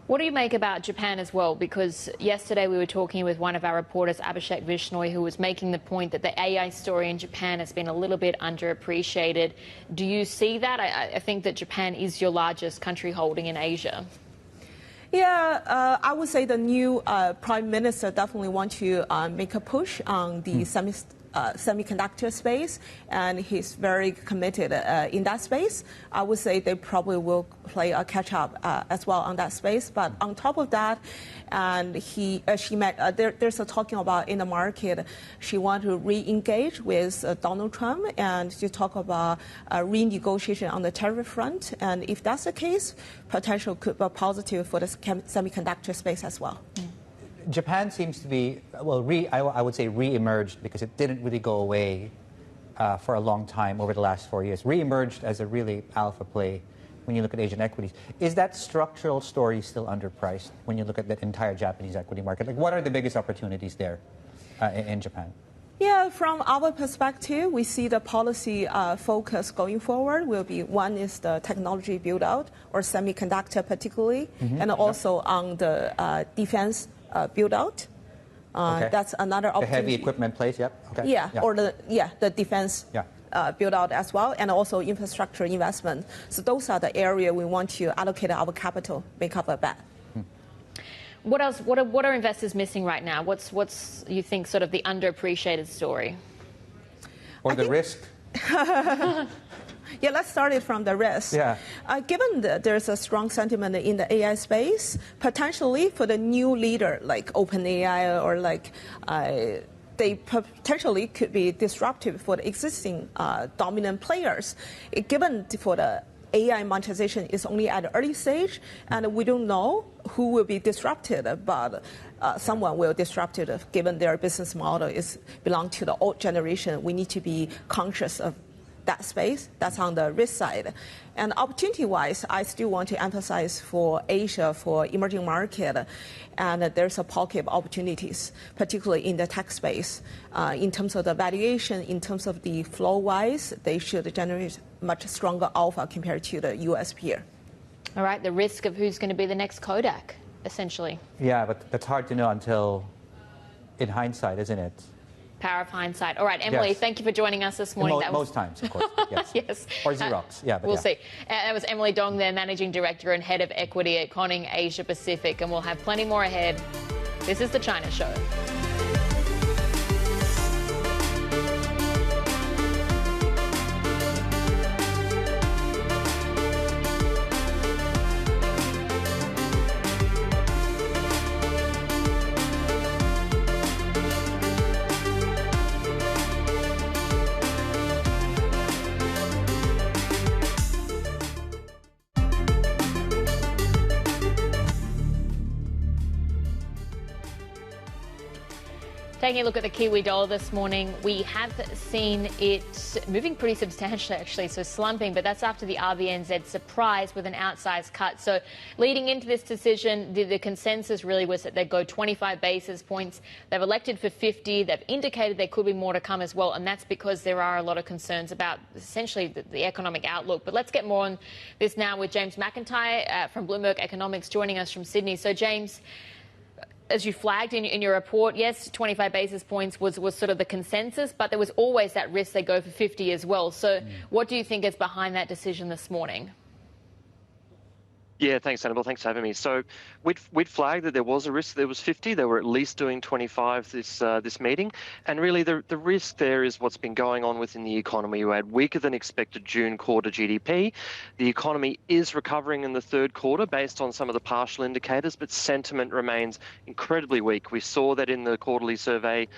What do you make about Japan as well? Because yesterday we were talking with one of our reporters, Abhishek Vishnoi, who was making the point that the AI story in Japan has been a little bit underappreciated. Do you see that? I think that Japan is your largest country holding in Asia. Yeah, I would say the new Prime Minister definitely want to make a push on the semiconductor space, and he's very committed in that space. I would say they probably will play a catch-up as well on that space. But on top of that, and there's a talking about in the market, she want to re-engage with Donald Trump and to talk about renegotiation on the tariff front. And if that's the case, potential could be positive for the semiconductor space as well. Japan seems to be, well, I would say re-emerged because it didn't really go away for a long time over the last 4 years. Re-emerged as a really alpha play when you look at Asian equities. Is that structural story still underpriced when you look at the entire Japanese equity market? Like, what are the biggest opportunities there in Japan? Yeah, from our perspective, we see the policy focus going forward will be, one is the technology build-out, or semiconductor particularly, and also on the defense build-out. Okay. That's another opportunity. The heavy equipment place, yep. Okay. Yeah, or the defense build-out as well, and also infrastructure investment. So those are the area we want to allocate our capital, make up a bet. What else? What are investors missing right now? What's you think sort of the underappreciated story? Or the risk? Yeah, let's start it from the risk. Yeah. Given that there's a strong sentiment in the AI space, potentially for the new leader like OpenAI or like they potentially could be disruptive for the existing dominant players. Given for the AI monetization is only at the early stage, and we don't know who will be disrupted, but someone will disrupt it given their business model belong to the old generation. We need to be conscious of that space. That's on the risk side. And opportunity-wise, I still want to emphasize for Asia, for emerging market, and there's a pocket of opportunities, particularly in the tech space. In terms of the valuation, in terms of the flow-wise, they should generate much stronger alpha compared to the U.S. peer. All right, the risk of who's going to be the next Kodak, essentially. Yeah, but that's hard to know until in hindsight, isn't it? Power of hindsight. All right, Emily, thank you for joining us this morning. Most times, of course. Yes. Yes. Or Xerox. Yeah, but we'll see. That was Emily Dong there, Managing Director and Head of Equity at Conning Asia Pacific, and we'll have plenty more ahead. This is The China Show. Taking a look at the Kiwi dollar this morning, we have seen it moving pretty substantially, actually, so slumping, but that's after the RBNZ surprise with an outsized cut. So leading into this decision, the consensus really was that they'd go 25 basis points. They've elected for 50. They've indicated there could be more to come as well, and that's because there are a lot of concerns about essentially the economic outlook. But let's get more on this now with James McIntyre from Bloomberg Economics joining us from Sydney. So, James, as you flagged in your report, yes, 25 basis points was sort of the consensus, but there was always that risk they go for 50 as well. So what do you think is behind that decision this morning? Yeah, thanks, Annabelle. Thanks for having me. So we'd flagged that there was a risk there was 50. They were at least doing 25 this meeting. And really the risk there is what's been going on within the economy. We had weaker than expected June quarter GDP. The economy is recovering in the third quarter based on some of the partial indicators, but sentiment remains incredibly weak. We saw that in the quarterly survey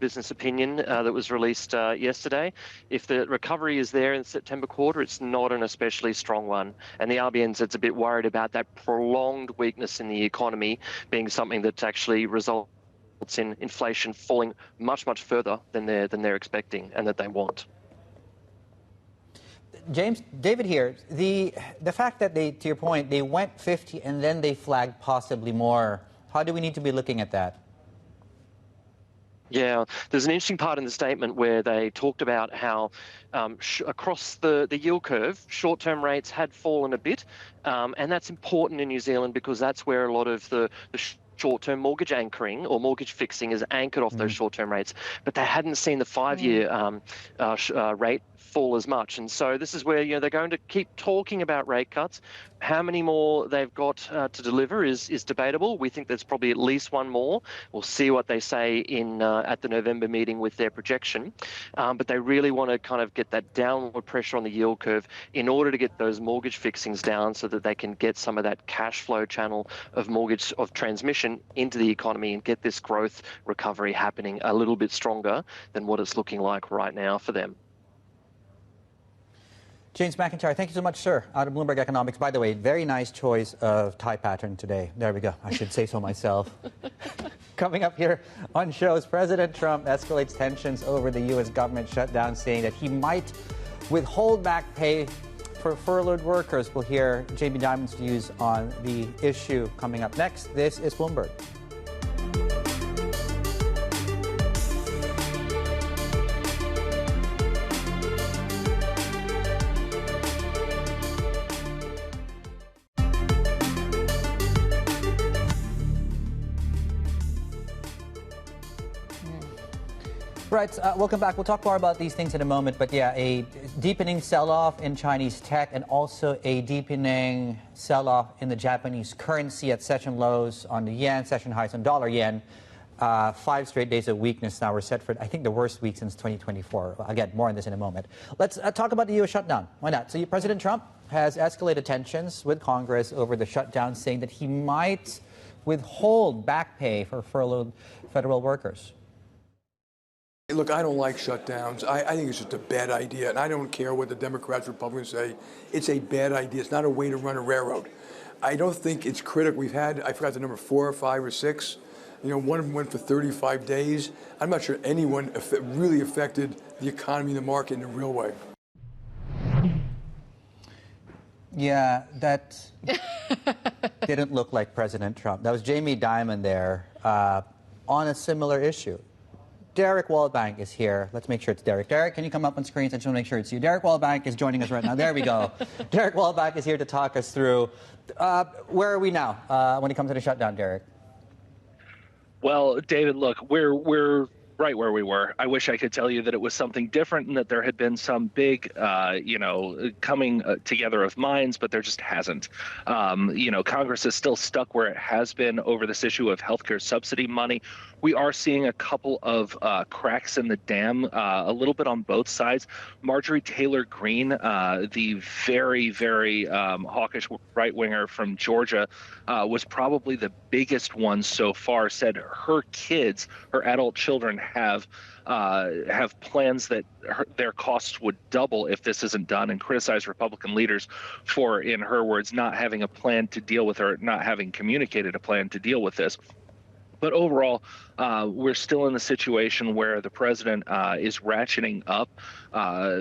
business opinion that was released yesterday. If the recovery is there in the September quarter, it's not an especially strong one. And the RBNZ's a bit worried about that prolonged weakness in the economy being something that actually results in inflation falling much, much further than they're expecting and that they want. James, David here, the fact that they, to your point, they went 50 and then they flagged possibly more, how do we need to be looking at that? Yeah, there's an interesting part in the statement where they talked about how across the yield curve, short-term rates had fallen a bit, and that's important in New Zealand because that's where a lot of the short-term mortgage anchoring or mortgage fixing is anchored off those short-term rates, but they hadn't seen the 5-year rate fall as much. And so this is where, they're going to keep talking about rate cuts. How many more they've got to deliver is debatable. We think there's probably at least one more. We'll see what they say at the November meeting with their projection. But they really want to kind of get that downward pressure on the yield curve in order to get those mortgage fixings down so that they can get some of that cash flow channel of mortgage of transmission into the economy and get this growth recovery happening a little bit stronger than what it's looking like right now for them. James McIntyre, thank you so much, sir, out of Bloomberg Economics. By the way, very nice choice of tie pattern today. There we go. I should say so myself. Coming up here on shows, President Trump escalates tensions over the U.S. government shutdown, saying that he might withhold back pay for furloughed workers. We'll hear Jamie Dimon's views on the issue coming up next. This is Bloomberg. Right, welcome back. We'll talk more about these things in a moment, but yeah, a deepening sell-off in Chinese tech and also a deepening sell-off in the Japanese currency at session lows on the yen, session highs on dollar yen. 5 straight days of weakness now. We're set for, I think, the worst week since 2024. Again, more on this in a moment. Let's talk about the U.S. shutdown. Why not? So President Trump has escalated tensions with Congress over the shutdown, saying that he might withhold back pay for furloughed federal workers. Look, I don't like shutdowns. I think it's just a bad idea, and I don't care what the Democrats, Republicans say. It's a bad idea. It's not a way to run a railroad. I don't think it's critical. We've had, I forgot the number, 4 or 5 or 6. One went for 35 days. I'm not sure anyone really affected the economy and the market in a real way. Yeah, that didn't look like President Trump. That was Jamie Dimon there on a similar issue. Derek Waldbank is here. Let's make sure it's Derek. Derek, can you come up on screen? I just want to make sure it's you. Derek Waldbank is joining us right now. There we go. Derek Waldbank is here to talk us through where are we now when it comes to the shutdown, Derek? Well, David, look, we're right where we were. I wish I could tell you that it was something different and that there had been some big, coming together of minds, but there just hasn't. Congress is still stuck where it has been over this issue of healthcare subsidy money. We are seeing a couple of cracks in the dam, a little bit on both sides. Marjorie Taylor Greene, the very, very hawkish right-winger from Georgia, was probably the biggest one so far, said her kids, her adult children, have plans that their costs would double if this isn't done, and criticized Republican leaders for, in her words, not having a plan to deal with or not having communicated a plan to deal with this. But overall, we're still in the situation where the president is ratcheting up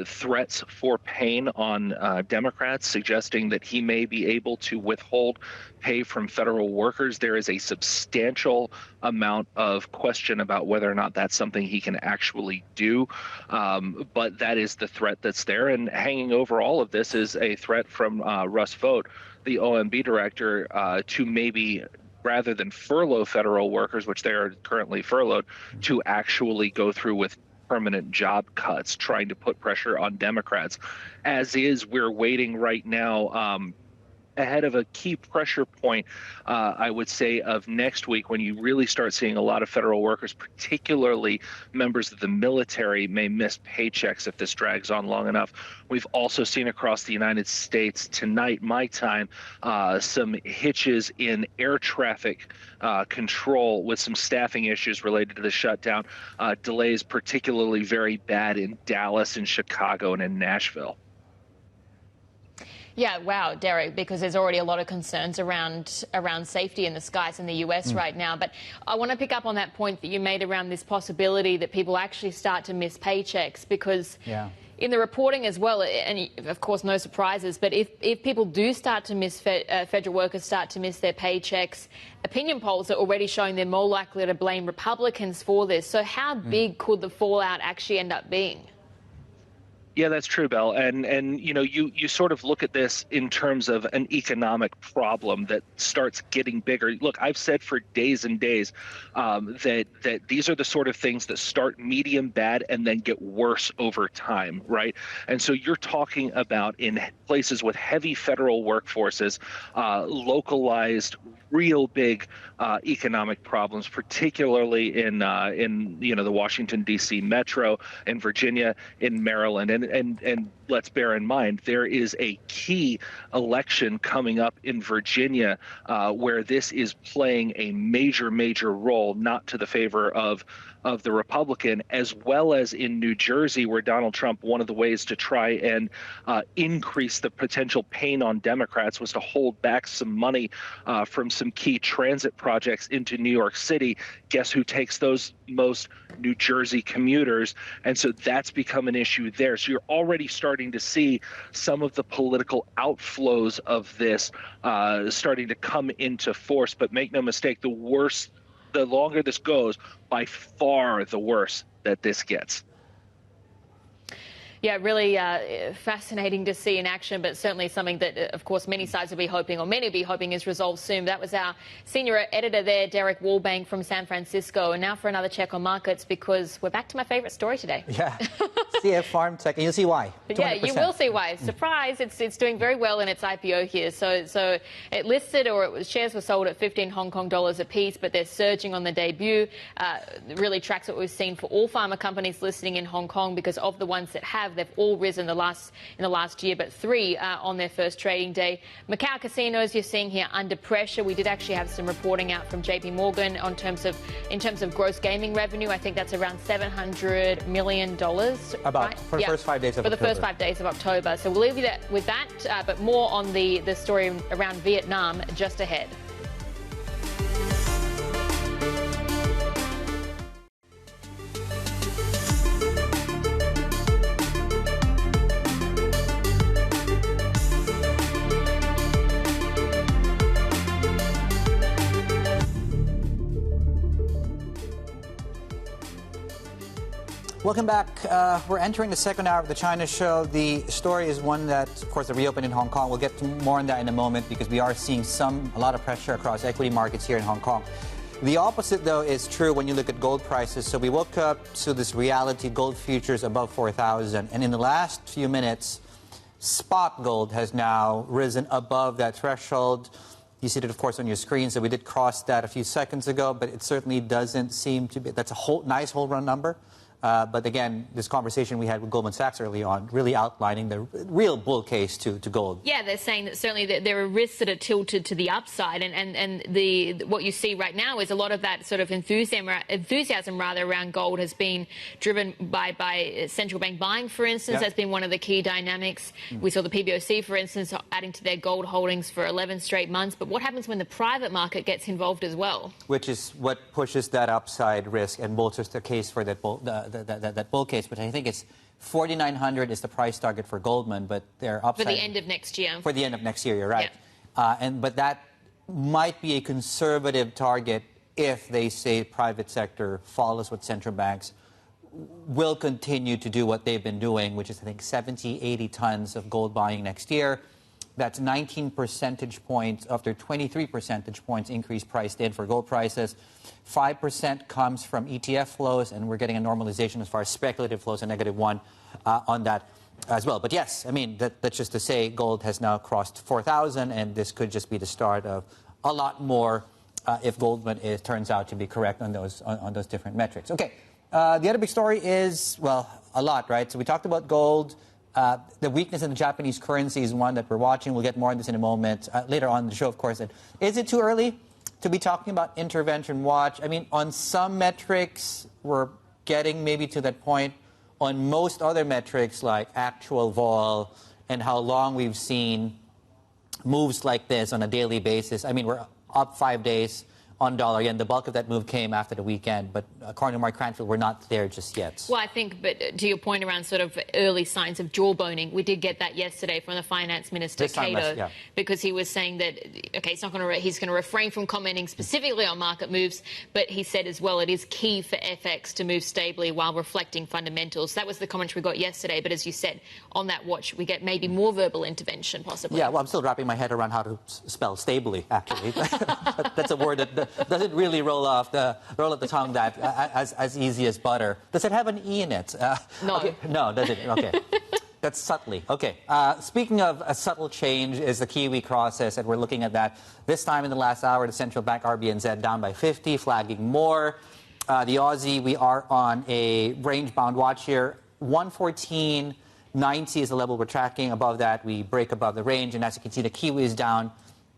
threats for pain on Democrats, suggesting that he may be able to withhold pay from federal workers. There is a substantial amount of question about whether or not that's something he can actually do. But that is the threat that's there. And hanging over all of this is a threat from Russ Vought, the OMB director, to maybe, rather than furlough federal workers, which they are currently furloughed, to actually go through with permanent job cuts, trying to put pressure on Democrats. As is, we're waiting right now ahead of a key pressure point, I would say, of next week, when you really start seeing a lot of federal workers, particularly members of the military, may miss paychecks if this drags on long enough. We've also seen across the United States tonight, my time, some hitches in air traffic control with some staffing issues related to the shutdown. Delays particularly very bad in Dallas, in Chicago, and in Nashville. Yeah, wow, Derek, because there's already a lot of concerns around safety in the skies in the US right now. But I want to pick up on that point that you made around this possibility that people actually start to miss paychecks, because in the reporting as well, and of course no surprises, but if people do start to miss, federal workers start to miss their paychecks, opinion polls are already showing they're more likely to blame Republicans for this. So how big could the fallout actually end up being? Yeah, that's true, Bell. And you know, you sort of look at this in terms of an economic problem that starts getting bigger. Look, I've said for days and days that these are the sort of things that start medium bad and then get worse over time, right? And so you're talking about in places with heavy federal workforces, localized, real big economic problems, particularly in you know, the Washington D.C. metro, in Virginia, in Maryland, and let's bear in mind there is a key election coming up in Virginia where this is playing a major role, not to the favor of the Republican, as well as in New Jersey, where Donald Trump, one of the ways to try and increase the potential pain on Democrats was to hold back some money from some key transit projects into New York City. Guess who takes those most? New Jersey commuters. And so that's become an issue there. So you're already starting to see some of the political outflows of this starting to come into force. But make no mistake, the longer this goes, by far the worse that this gets. Yeah, really fascinating to see in action, but certainly something that, of course, many sides will be hoping, or many will be hoping, is resolved soon. That was our senior editor there, Derek Wallbank from San Francisco. And now for another check on markets, because we're back to my favorite story today. Yeah, CF Farm Tech, and you'll see why. 200%. Yeah, you will see why. Surprise, it's doing very well in its IPO here. So it listed, or shares were sold at 15 Hong Kong dollars a piece, but they're surging on the debut. Really tracks what we've seen for all pharma companies listing in Hong Kong, because of the ones that have, they've all risen in the last year, but 3 on their first trading day. Macau casinos, you're seeing here under pressure. We did actually have some reporting out from JPMorgan in terms of gross gaming revenue. I think that's around $700 million. About for the first 5 days of October. For the first 5 days of October. So we'll leave you with that, but more on the story around Vietnam just ahead. Welcome back. We're entering the second hour of the China show. The story is one that, of course, reopened in Hong Kong. We'll get to more on that in a moment, because we are seeing a lot of pressure across equity markets here in Hong Kong. The opposite, though, is true when you look at gold prices. So we woke up to this reality, gold futures above 4,000. And in the last few minutes, spot gold has now risen above that threshold. You see it, of course, on your screen. So we did cross that a few seconds ago, but it certainly doesn't seem to be. That's a nice whole run number. But again, this conversation we had with Goldman Sachs early on really outlining the real bull case to gold. Yeah, they're saying that certainly there are risks that are tilted to the upside, and what you see right now is a lot of that sort of enthusiasm around gold has been driven by central bank buying, for instance. Yep. That's been one of the key dynamics. We saw the PBOC, for instance, adding to their gold holdings for 11 straight months. But what happens when the private market gets involved as well? Which is what pushes that upside risk and bolsters the case for that bull case, which I think is 4,900 is the price target for Goldman, but they're upside for the end of next year. For the end of next year, you're right. Yeah. But that might be a conservative target if they say private sector follows what central banks will continue to do what they've been doing, which is, I think, 70, 80 tons of gold buying next year. That's 19 percentage points after 23 percentage points increase priced in for gold prices. 5% comes from ETF flows, and we're getting a normalization as far as speculative flows, a -1 on that as well. But yes, I mean, that's just to say gold has now crossed 4,000, and this could just be the start of a lot more if Goldman turns out to be correct on those different metrics. Okay, the other big story is, well, a lot, right? So we talked about gold. The weakness in the Japanese currency is one that we're watching. We'll get more on this in a moment. Later on in the show, of course. Is it too early to be talking about intervention watch? I mean, on some metrics, we're getting maybe to that point. On most other metrics, like actual vol and how long we've seen moves like this on a daily basis, I mean, we're up 5 days on dollar yen. The bulk of that move came after the weekend, but according to Mark Cranfield, we're not there just yet. Well, I think, but to your point around sort of early signs of jawboning, we did get that yesterday from the finance minister, Cato, because he was saying that, okay, he's going to refrain from commenting specifically on market moves, but he said as well it is key for FX to move stably while reflecting fundamentals. That was the commentary we got yesterday, but as you said, on that watch, we get maybe more verbal intervention, possibly. Yeah, well, I'm still wrapping my head around how to spell stably, actually. That's a word that doesn't really roll off the tongue that as easy as butter. Does it have an E in it? No. Okay. No, does it? Okay. That's subtly. Okay. Speaking of a subtle change is the Kiwi process, and we're looking at that. This time in the last hour, the central bank RBNZ down by 50, flagging more. The Aussie, we are on a range-bound watch here. 114.90 is the level we're tracking. Above that, we break above the range, and as you can see, the Kiwi is down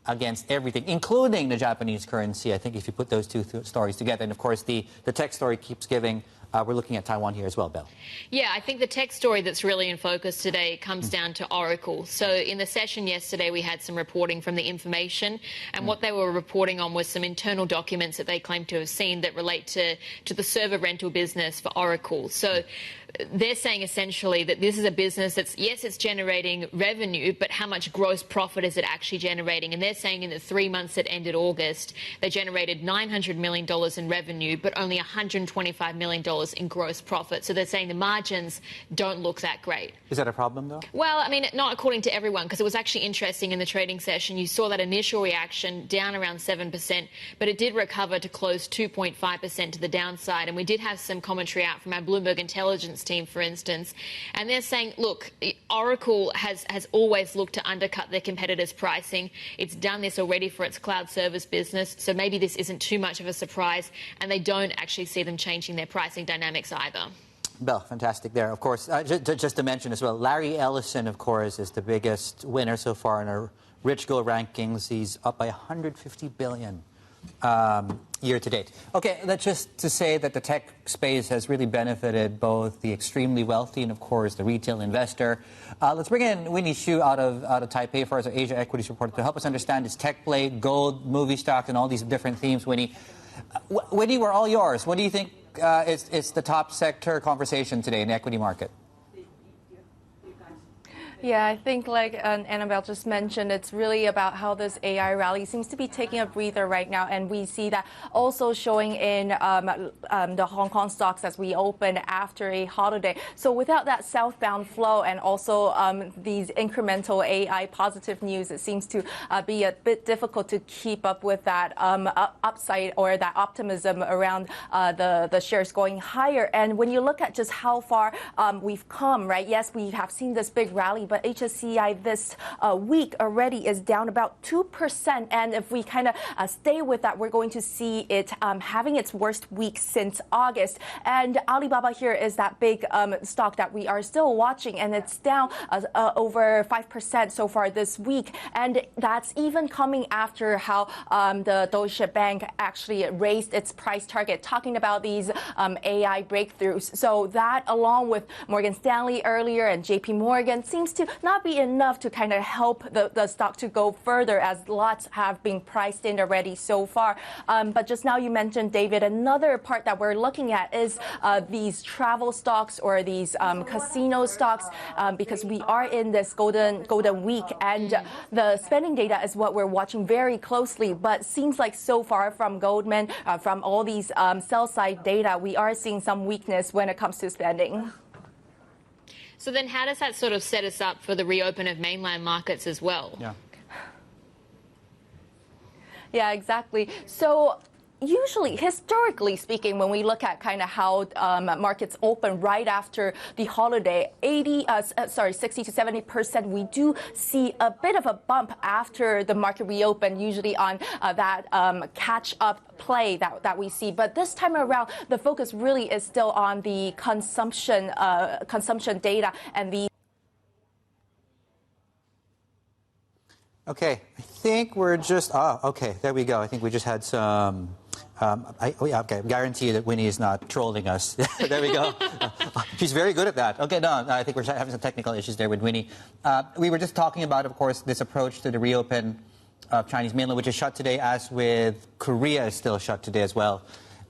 against everything, including the Japanese currency, I think, if you put those two stories together. And, of course, the tech story keeps giving. We're looking at Taiwan here as well, Belle. Yeah, I think the tech story that's really in focus today comes down to Oracle. So in the session yesterday, we had some reporting from the information, and what they were reporting on was some internal documents that they claim to have seen that relate to the server rental business for Oracle. So they're saying essentially that this is a business that's, yes, it's generating revenue, but how much gross profit is it actually generating? And they're saying in the 3 months that ended August, they generated $900 million in revenue, but only $125 million in gross profit. So they're saying the margins don't look that great. Is that a problem, though? Well, I mean, not according to everyone, because it was actually interesting in the trading session. You saw that initial reaction down around 7%, but it did recover to close 2.5% to the downside. And we did have some commentary out from our Bloomberg Intelligence team, for instance, and they're saying, look, Oracle has always looked to undercut their competitors' pricing. It's done this already for its cloud service business, so maybe this isn't too much of a surprise, and they don't actually see them changing their pricing dynamics either. Belle, fantastic there. Of course, just to mention as well, Larry Ellison, of course, is the biggest winner so far in our Rich Go rankings. He's up by $150 billion. Year to date. Okay, that's just to say that the tech space has really benefited both the extremely wealthy and, of course, the retail investor. Let's bring in Winnie Xu out of Taipei for us, our Asia equities reporter, to help us understand this tech play, gold, movie stocks, and all these different themes. Winnie, we're all yours. What do you think is the top sector conversation today in the equity market? Yeah, I think like Annabelle just mentioned, it's really about how this AI rally seems to be taking a breather right now. And we see that also showing in the Hong Kong stocks as we open after a holiday. So without that southbound flow and also these incremental AI positive news, it seems to be a bit difficult to keep up with that upside or that optimism around the shares going higher. And when you look at just how far we've come, right? Yes, we have seen this big rally, but HSCI this week already is down about 2%. And if we kind of stay with that, we're going to see it having its worst week since August. And Alibaba here is that big stock that we are still watching, and it's down over 5% so far this week. And that's even coming after how the Deutsche Bank actually raised its price target, talking about these AI breakthroughs. So that, along with Morgan Stanley earlier and JPMorgan, seems to not be enough to kind of help the stock to go further, as lots have been priced in already so far. But just now you mentioned, David, another part that we're looking at is these travel stocks or these casino stocks, because we are in this golden week, and the spending data is what we're watching very closely. But seems like so far from Goldman, from all these sell-side data, we are seeing some weakness when it comes to spending. So then how does that sort of set us up for the reopen of mainland markets as well? Yeah, exactly. So usually, historically speaking, when we look at kind of how markets open right after the holiday, 60 to 70%, we do see a bit of a bump after the market reopen, usually on that catch-up play that we see. But this time around, the focus really is still on the consumption data and the. Okay, I think we're just. Okay, there we go. I think we just had some. Okay, I guarantee you that Winnie is not trolling us. There we go. She's very good at that. Okay, no, I think we're having some technical issues there with Winnie. We were just talking about, of course, this approach to the reopen of Chinese mainland, which is shut today, as with Korea is still shut today as well.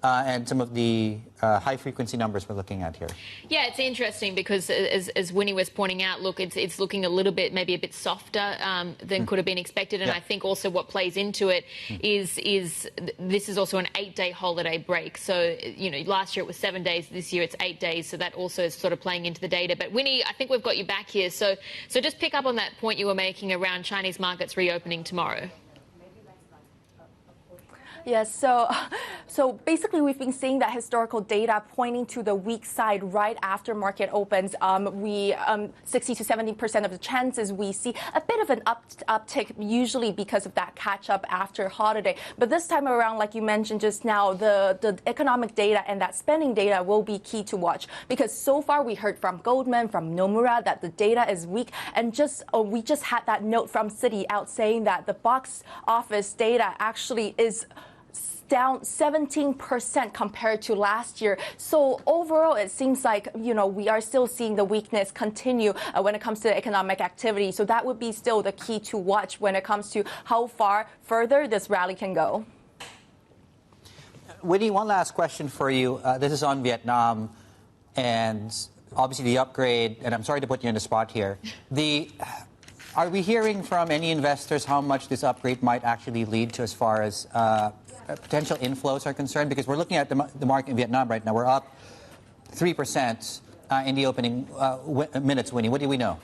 And some of the high-frequency numbers we're looking at here. Yeah, it's interesting because, as Winnie was pointing out, look, it's looking a little bit, maybe a bit softer than could have been expected. And I think also what plays into it is this is also an 8-day holiday break. So, you know, last year it was 7 days, this year it's 8 days. So that also is sort of playing into the data. But Winnie, I think we've got you back here. So just pick up on that point you were making around Chinese markets reopening tomorrow. Yes, so basically we've been seeing that historical data pointing to the weak side right after market opens. 60 to 70% of the chances we see a bit of an uptick, usually because of that catch-up after holiday. But this time around, like you mentioned just now, the economic data and that spending data will be key to watch, because so far we heard from Goldman, from Nomura, that the data is weak, and we just had that note from Citi out saying that the box office data actually is down 17% compared to last year. So overall, it seems like, you know, we are still seeing the weakness continue when it comes to economic activity. So that would be still the key to watch when it comes to how far further this rally can go. Winnie, one last question for you. This is on Vietnam and obviously the upgrade, and I'm sorry to put you on the spot here. Are we hearing from any investors how much this upgrade might actually lead to as far as potential inflows are concerned? Because we're looking at the market in Vietnam right now. We're up 3% in the opening minutes, Winnie. What do we know?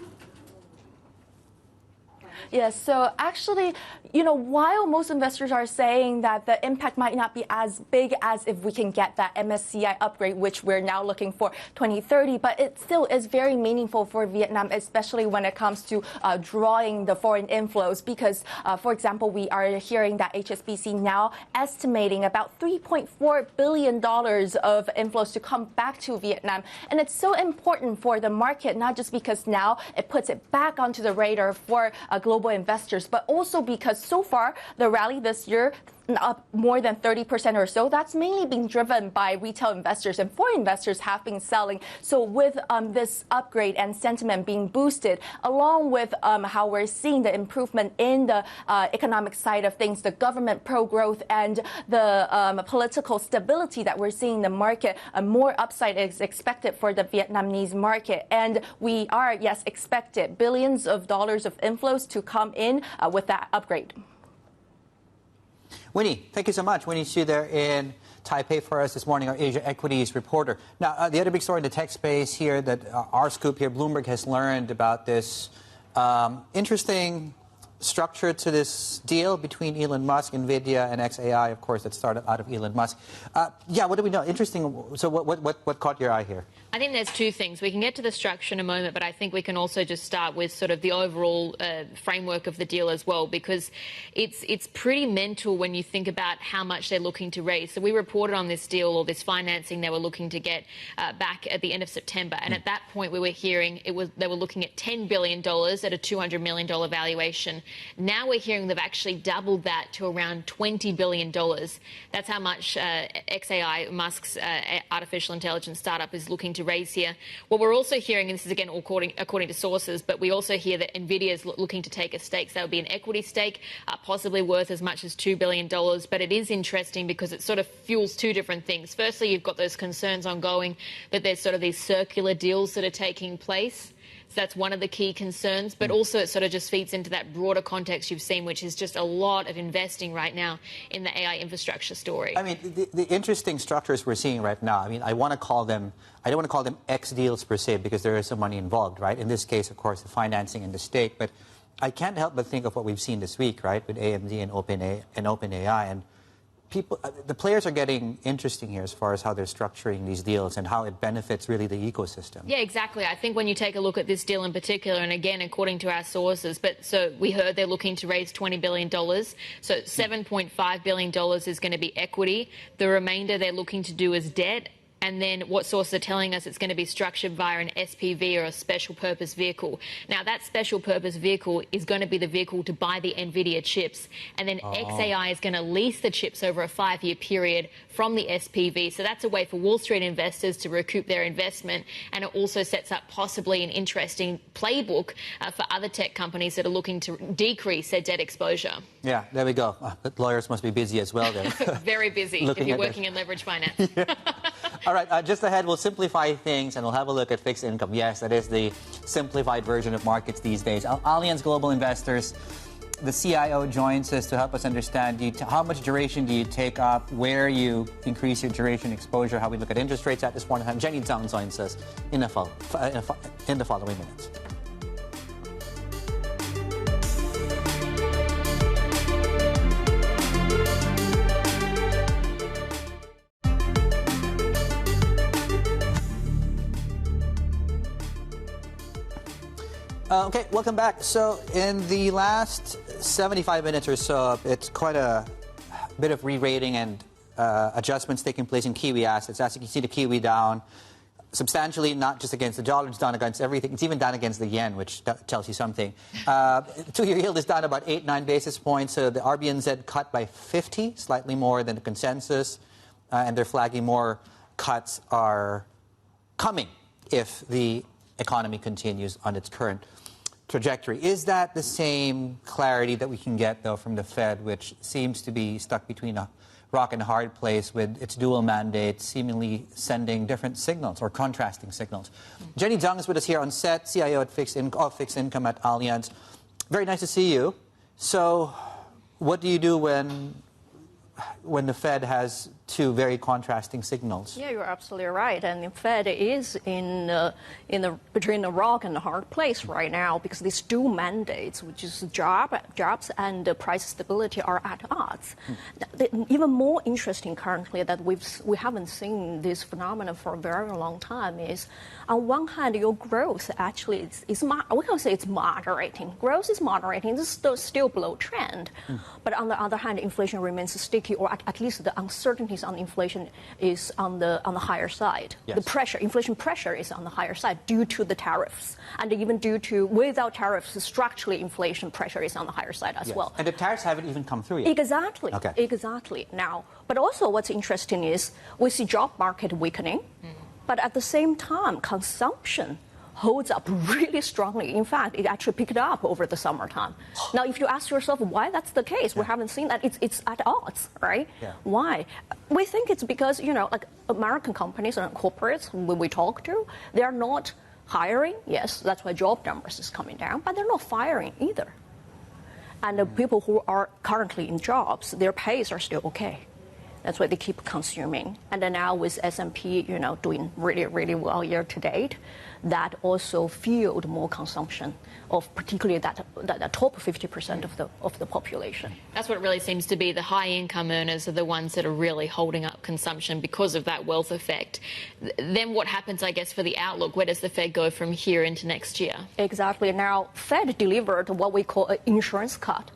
Yes, so actually, you know, while most investors are saying that the impact might not be as big as if we can get that MSCI upgrade, which we're now looking for 2030, but it still is very meaningful for Vietnam, especially when it comes to drawing the foreign inflows. Because, for example, we are hearing that HSBC now estimating about $3.4 billion of inflows to come back to Vietnam. And it's so important for the market, not just because now it puts it back onto the radar for global investors, but also because so far the rally this year up more than 30% or so, that's mainly been driven by retail investors, and foreign investors have been selling. So with this upgrade and sentiment being boosted, along with how we're seeing the improvement in the economic side of things, the government pro-growth and the political stability that we're seeing in the market, more upside is expected for the Vietnamese market. And we are, yes, expected billions of dollars of inflows to come in with that upgrade. Winnie, thank you so much. Winnie Xu there in Taipei for us this morning, our Asia equities reporter. Now, the other big story in the tech space here that our scoop here, Bloomberg has learned about this interesting structure to this deal between Elon Musk, Nvidia, and XAI, of course, that started out of Elon Musk. Yeah, what do we know? Interesting. So what caught your eye here? I think there's two things. We can get to the structure in a moment, but I think we can also just start with sort of the overall framework of the deal as well, because it's pretty mental when you think about how much they're looking to raise. So we reported on this deal, or this financing they were looking to get back at the end of September. And at that point, we were hearing they were looking at $10 billion at a $200 million valuation. Now we're hearing they've actually doubled that to around $20 billion. That's how much XAI, Musk's artificial intelligence startup, is looking to raise here. What we're also hearing, and this is again according to sources, but we also hear that Nvidia is looking to take a stake. So that would be an equity stake, possibly worth as much as $2 billion. But it is interesting because it sort of fuels two different things. Firstly, you've got those concerns ongoing that there's sort of these circular deals that are taking place. So that's one of the key concerns, but also it sort of just feeds into that broader context you've seen, which is just a lot of investing right now in the AI infrastructure story. I mean, the interesting structures we're seeing right now, I mean, I don't want to call them X deals per se, because there is some money involved, right? In this case, of course, the financing and the stake, but I can't help but think of what we've seen this week, right, with AMD and OpenAI, and the players are getting interesting here as far as how they're structuring these deals and how it benefits really the ecosystem. Yeah, exactly. I think when you take a look at this deal in particular, and again, according to our sources, so we heard they're looking to raise $20 billion. So $7.5 billion is going to be equity. The remainder they're looking to do is debt. And then what sources are telling us it's going to be structured via an SPV or a special purpose vehicle. Now, that special purpose vehicle is going to be the vehicle to buy the Nvidia chips. And then XAI is going to lease the chips over a 5-year period from the SPV. So that's a way for Wall Street investors to recoup their investment. And it also sets up possibly an interesting playbook for other tech companies that are looking to decrease their debt exposure. Yeah, there we go. The lawyers must be busy as well then. Very busy if you're working in leverage finance. Yeah. All right, just ahead, we'll simplify things and we'll have a look at fixed income. Yes, that is the simplified version of markets these days. Allianz Global Investors, the CIO joins us to help us understand how much duration do you take up, where you increase your duration exposure, how we look at interest rates at this point in time. Jenny Zeng joins us in the following minutes. Okay, welcome back. So in the last 75 minutes or so, it's quite a bit of re-rating and adjustments taking place in Kiwi assets. As you can see, the Kiwi down substantially, not just against the dollar, it's down against everything. It's even down against the yen, which tells you something. 2-year yield is down about 8-9 basis points. So the RBNZ cut by 50, slightly more than the consensus. And they're flagging more cuts are coming if the economy continues on its current trajectory. Is that the same clarity that we can get, though, from the Fed, which seems to be stuck between a rock and a hard place with its dual mandate, seemingly sending different signals or contrasting signals? Jenny Zeng is with us here on set, CIO at Fixed Income at Allianz. Very nice to see you. So what do you do when the Fed has two very contrasting signals? Yeah, you're absolutely right. And the Fed is between a rock and a hard place right now because these two mandates, which is jobs and price stability, are at odds. Even more interesting currently that we haven't seen this phenomenon for a very long time is, on one hand, your growth actually we can say it's moderating. Growth is moderating. This is still below trend. But on the other hand, inflation remains sticky, or at least the uncertainties on inflation is on the higher side. Yes. The inflation pressure is on the higher side due to the tariffs, and even without tariffs, structurally inflation pressure is on the higher side as well. And the tariffs haven't even come through yet. Exactly. Okay. Exactly. Now, but also what's interesting is we see job market weakening, but at the same time, consumption holds up really strongly. In fact, it actually picked up over the summertime. Now, if you ask yourself why that's the case, we haven't seen that. It's at odds, right? Yeah. Why? We think it's because, like American companies and corporates, when we talk to, they're not hiring. Yes, that's why job numbers is coming down, but they're not firing either. And the people who are currently in jobs, their pays are still okay. That's why they keep consuming. And then now with S&P, doing really, really well year to date, that also fueled more consumption of particularly that top 50% of the population. That's what really seems to be the high income earners are the ones that are really holding up consumption because of that wealth effect. Then what happens, I guess, for the outlook? Where does the Fed go from here into next year? Exactly. Now, Fed delivered what we call an insurance cut.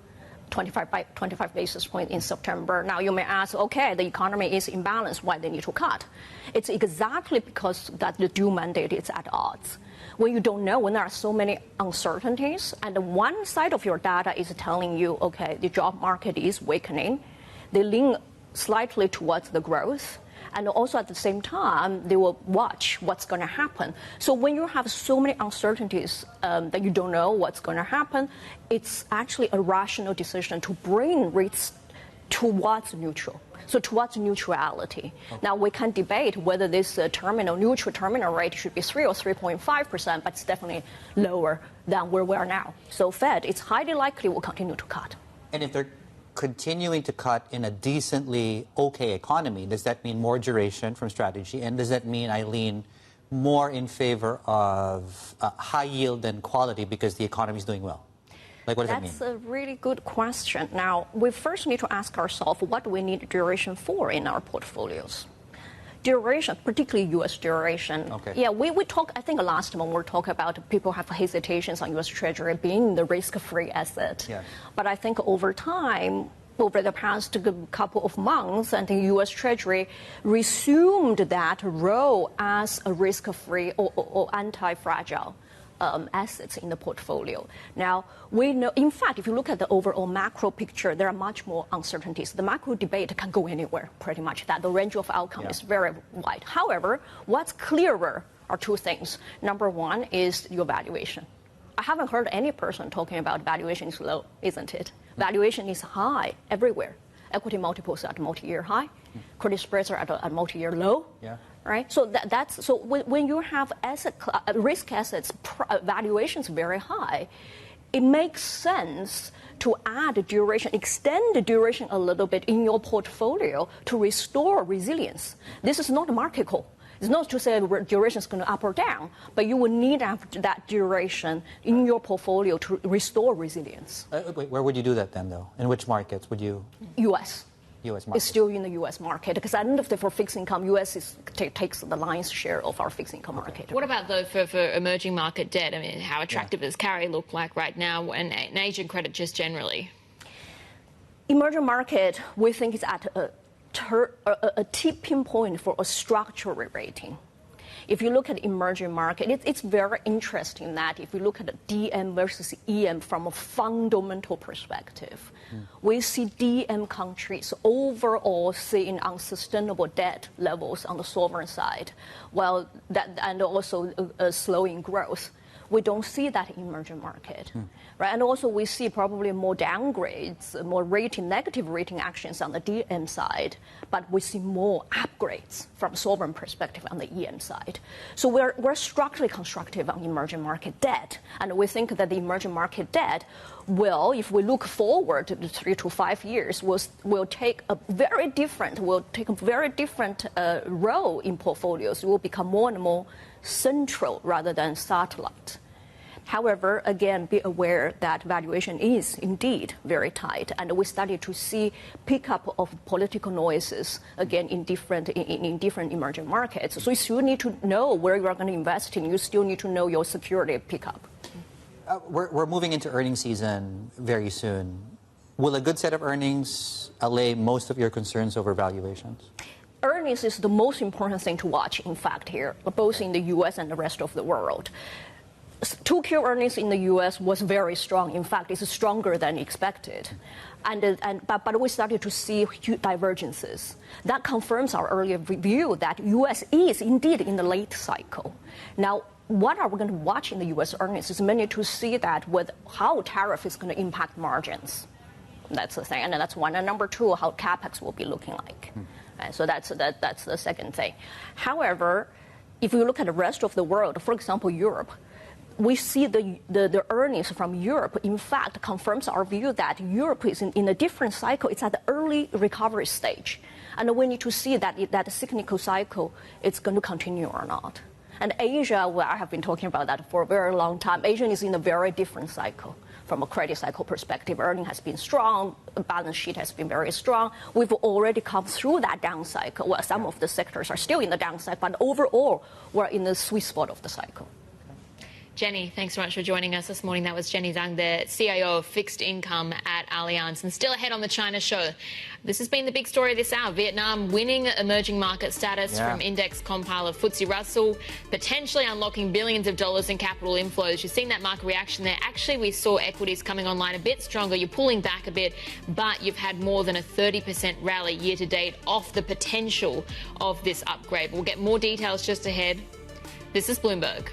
25 basis points in September. Now you may ask, okay, the economy is imbalanced, why they need to cut? It's exactly because that the dual mandate is at odds. When you don't know, when there are so many uncertainties, and one side of your data is telling you, okay, the job market is weakening, they lean slightly towards the growth. And also at the same time, they will watch what's going to happen. So when you have so many uncertainties that you don't know what's going to happen, it's actually a rational decision to bring rates towards neutral. So towards neutrality. Okay. Now we can debate whether this neutral terminal rate should be 3 or 3.5%, but it's definitely lower than where we are now. So Fed, it's highly likely will continue to cut. And if they're continuing to cut in a decently okay economy, does that mean more duration from strategy? And does that mean I lean more in favor of high yield than quality because the economy is doing well? Like, what does that mean? That's a really good question. Now, we first need to ask ourselves what we need duration for in our portfolios. Duration, particularly U.S. duration. Okay. Yeah, we talk, I think last month we talked about people have hesitations on U.S. Treasury being the risk-free asset. Yeah. But I think over time, over the past couple of months, and the U.S. Treasury resumed that role as a risk-free or anti-fragile assets in the portfolio. Now, we know, in fact, if you look at the overall macro picture, there are much more uncertainties. The macro debate can go anywhere, pretty much, that the range of outcome is very wide. However, what's clearer are two things. Number one is your valuation. I haven't heard any person talking about valuation is low, isn't it? Valuation is high everywhere. Equity multiples are at a multi-year high. Credit spreads are at a multi-year low. Yeah. Right. So that's when you have risk assets valuations very high, it makes sense to add duration, extend the duration a little bit in your portfolio to restore resilience. This is not a market call. It's not to say duration is going to up or down, but you will need that duration in your portfolio to restore resilience. Wait, where would you do that then, though? In which markets would you? U.S. U.S. market. It's still in the U.S. market because at the end of the day, for fixed income, U.S. takes the lion's share of our fixed income market. What about though for emerging market debt? I mean, how attractive does carry look like right now, and Asian credit just generally? Emerging market, we think is at a tipping point for a structural re-rating. If you look at emerging market, it's very interesting that if you look at the DM versus EM from a fundamental perspective, we see DM countries overall seeing unsustainable debt levels on the sovereign side, while that and also slowing growth. We don't see that in emerging market, right? And also we see probably more downgrades, more negative rating actions on the DM side, but we see more upgrades from sovereign perspective on the EM side. So we're structurally constructive on emerging market debt, and we think that the emerging market debt will, if we look forward to 3 to 5 years, will take a very different role in portfolios. It will become more and more central rather than satellite. However, again, be aware that valuation is indeed very tight, and we started to see pickup of political noises again in different emerging markets. So you still need to know where you are going to invest in. You still need to know your security pickup. We're moving into earnings season very soon. Will a good set of earnings allay most of your concerns over valuations? Earnings is the most important thing to watch, in fact, here, both in the U.S. and the rest of the world. 2Q earnings in the U.S. was very strong. In fact, it's stronger than expected. But we started to see huge divergences. That confirms our earlier view that U.S. is indeed in the late cycle. Now, what are we going to watch in the U.S. earnings is mainly to see that with how tariff is going to impact margins. That's the thing, and that's one. And number two, how capex will be looking like. So that's the second thing. However, if you look at the rest of the world, for example, Europe, we see the earnings from Europe, in fact, confirms our view that Europe is in a different cycle. It's at the early recovery stage. And we need to see that cyclical cycle, it's going to continue or not. And Asia, well, I have been talking about that for a very long time. Asia is in a very different cycle. From a credit cycle perspective, earning has been strong, balance sheet has been very strong. We've already come through that down cycle. Well, some of the sectors are still in the down cycle, but overall, we're in the sweet spot of the cycle. Jenny, thanks so much for joining us this morning. That was Jenny Zeng, the CIO of Fixed Income at Allianz. And still ahead on the China show, this has been the big story this hour. Vietnam winning emerging market status from index compile of FTSE Russell, potentially unlocking billions of dollars in capital inflows. You've seen that market reaction there. Actually, we saw equities coming online a bit stronger. You're pulling back a bit, but you've had more than a 30% rally year to date off the potential of this upgrade. We'll get more details just ahead. This is Bloomberg.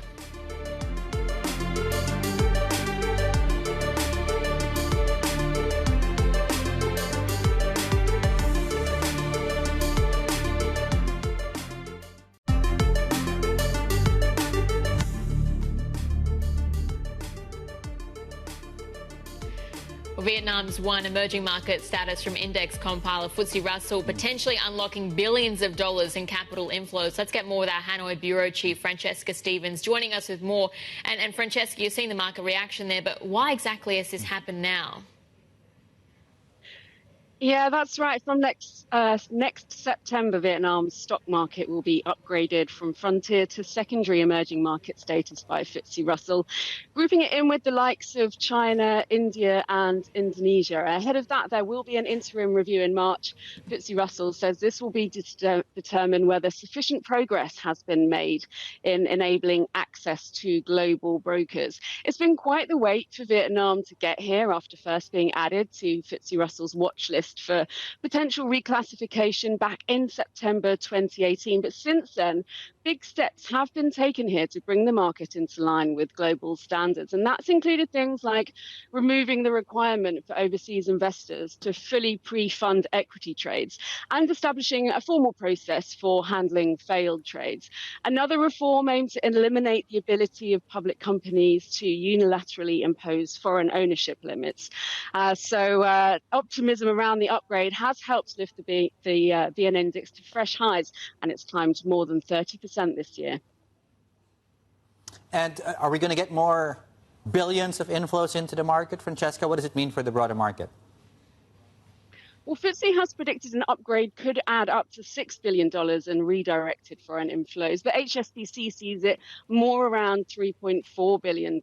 Vietnam's won emerging market status from index compile of FTSE Russell, potentially unlocking billions of dollars in capital inflows. Let's get more with our Hanoi Bureau Chief, Francesca Stevens, joining us with more. And Francesca, you're seeing the market reaction there, but why exactly has this happened now? Yeah, that's right. From next September, Vietnam's stock market will be upgraded from frontier to secondary emerging market status by FTSE Russell, grouping it in with the likes of China, India, and Indonesia. Ahead of that, there will be an interim review in March. FTSE Russell says this will be to determine whether sufficient progress has been made in enabling access to global brokers. It's been quite the wait for Vietnam to get here after first being added to FTSE Russell's watch list for potential reclassification back in September 2018. But since then, big steps have been taken here to bring the market into line with global standards. And that's included things like removing the requirement for overseas investors to fully pre-fund equity trades and establishing a formal process for handling failed trades. Another reform aimed to eliminate the ability of public companies to unilaterally impose foreign ownership limits. So optimism around the upgrade has helped lift the VN index to fresh highs, and it's climbed more than 30% this year. And are we going to get more billions of inflows into the market, Francesca? What does it mean for the broader market? Well, FTSE has predicted an upgrade could add up to $6 billion in redirected foreign inflows, but HSBC sees it more around $3.4 billion.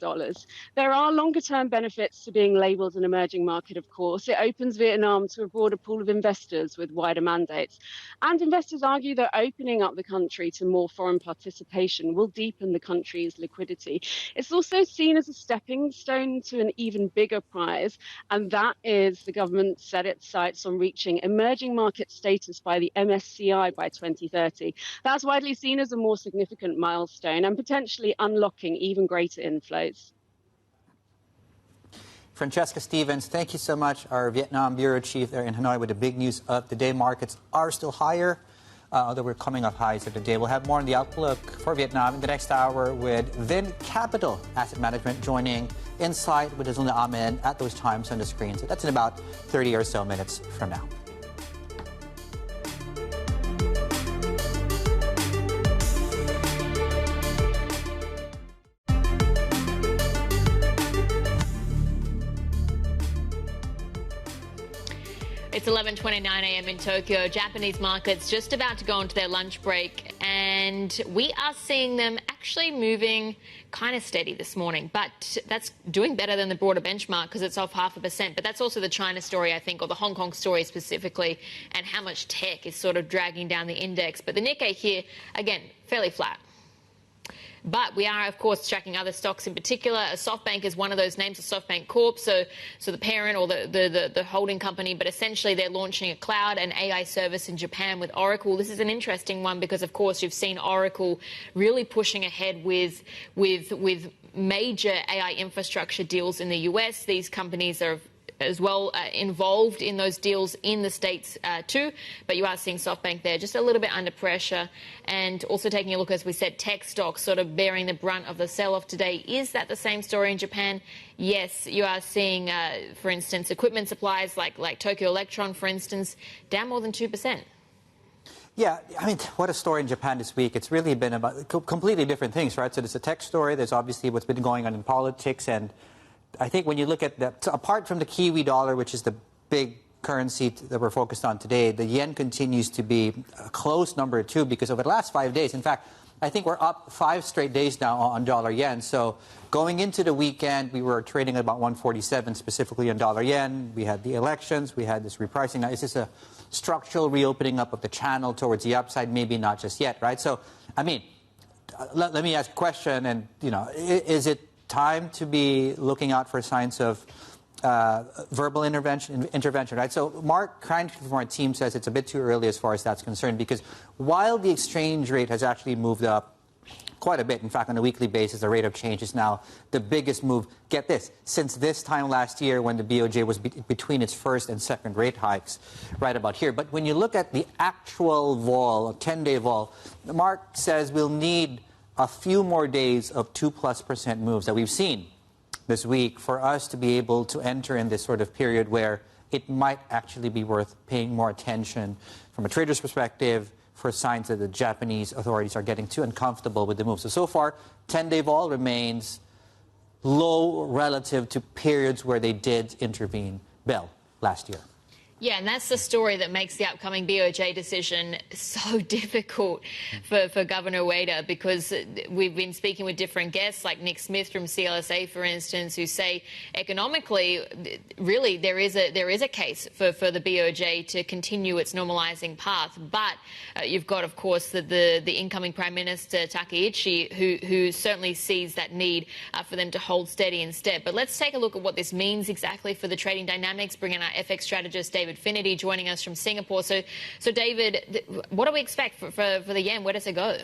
There are longer-term benefits to being labelled an emerging market, of course. It opens Vietnam to a broader pool of investors with wider mandates. And investors argue that opening up the country to more foreign participation will deepen the country's liquidity. It's also seen as a stepping stone to an even bigger prize, and that is the government set its sights on reaching emerging market status by the MSCI by 2030. That's widely seen as a more significant milestone and potentially unlocking even greater inflows. Francesca Stevens, thank you so much. Our Vietnam Bureau Chief there in Hanoi with the big news of the day. Markets are still higher, although we're coming off highs of the day. We'll have more on the outlook for Vietnam in the next hour with Vin Capital Asset Management joining Insight with Ingles and Yvonne Man at those times on the screen. So that's in about 30 or so minutes from now. It's 11:29 a.m. in Tokyo. Japanese markets just about to go into their lunch break, and we are seeing them actually moving kind of steady this morning. But that's doing better than the broader benchmark because it's off 0.5%. But that's also the China story, I think, or the Hong Kong story specifically, and how much tech is sort of dragging down the index. But the Nikkei here, again, fairly flat. But we are, of course, tracking other stocks in particular. SoftBank is one of those names, SoftBank Corp, so the parent or the holding company, but essentially they're launching a cloud and AI service in Japan with Oracle. This is an interesting one because, of course, you've seen Oracle really pushing ahead with major AI infrastructure deals in the US. These companies are as well involved in those deals in the States too. But you are seeing SoftBank there just a little bit under pressure. And also taking a look, as we said, tech stocks sort of bearing the brunt of the sell-off today. Is that the same story in Japan? Yes, you are seeing, for instance, equipment suppliers like Tokyo Electron, for instance, down more than 2%. Yeah, I mean, what a story in Japan this week. It's really been about completely different things, right? So there's a tech story. There's obviously what's been going on in politics. And I think when you look at that, apart from the Kiwi dollar, which is the big currency that we're focused on today, the yen continues to be a close number two because over the last 5 days, in fact, I think we're up 5 straight days now on dollar yen. So going into the weekend, we were trading at about 147 specifically on dollar yen. We had the elections. We had this repricing. Now, is this a structural reopening up of the channel towards the upside? Maybe not just yet, right? So, I mean, let me ask a question. And, you know, is it time to be looking out for signs of verbal intervention, right? So Mark Krein from our team says it's a bit too early as far as that's concerned because while the exchange rate has actually moved up quite a bit, in fact, on a weekly basis, the rate of change is now the biggest move, get this, since this time last year when the BOJ was between its first and second rate hikes, right about here. But when you look at the actual vol, 10-day vol, Mark says we'll need a few more days of 2+% moves that we've seen this week for us to be able to enter in this sort of period where it might actually be worth paying more attention from a trader's perspective for signs that the Japanese authorities are getting too uncomfortable with the move. So far, 10-day vol remains low relative to periods where they did intervene, Bell, last year. Yeah, and that's the story that makes the upcoming BOJ decision so difficult for Governor Ueda, because we've been speaking with different guests like Nick Smith from CLSA, for instance, who say economically, really, there is a case for the BOJ to continue its normalising path. But you've got, of course, the incoming Prime Minister, Takaichi, who certainly sees that need for them to hold steady instead. But let's take a look at what this means exactly for the trading dynamics. Bring in our FX strategist, David Finnerty, joining us from Singapore. So David, what do we expect for the yen? Where does it go?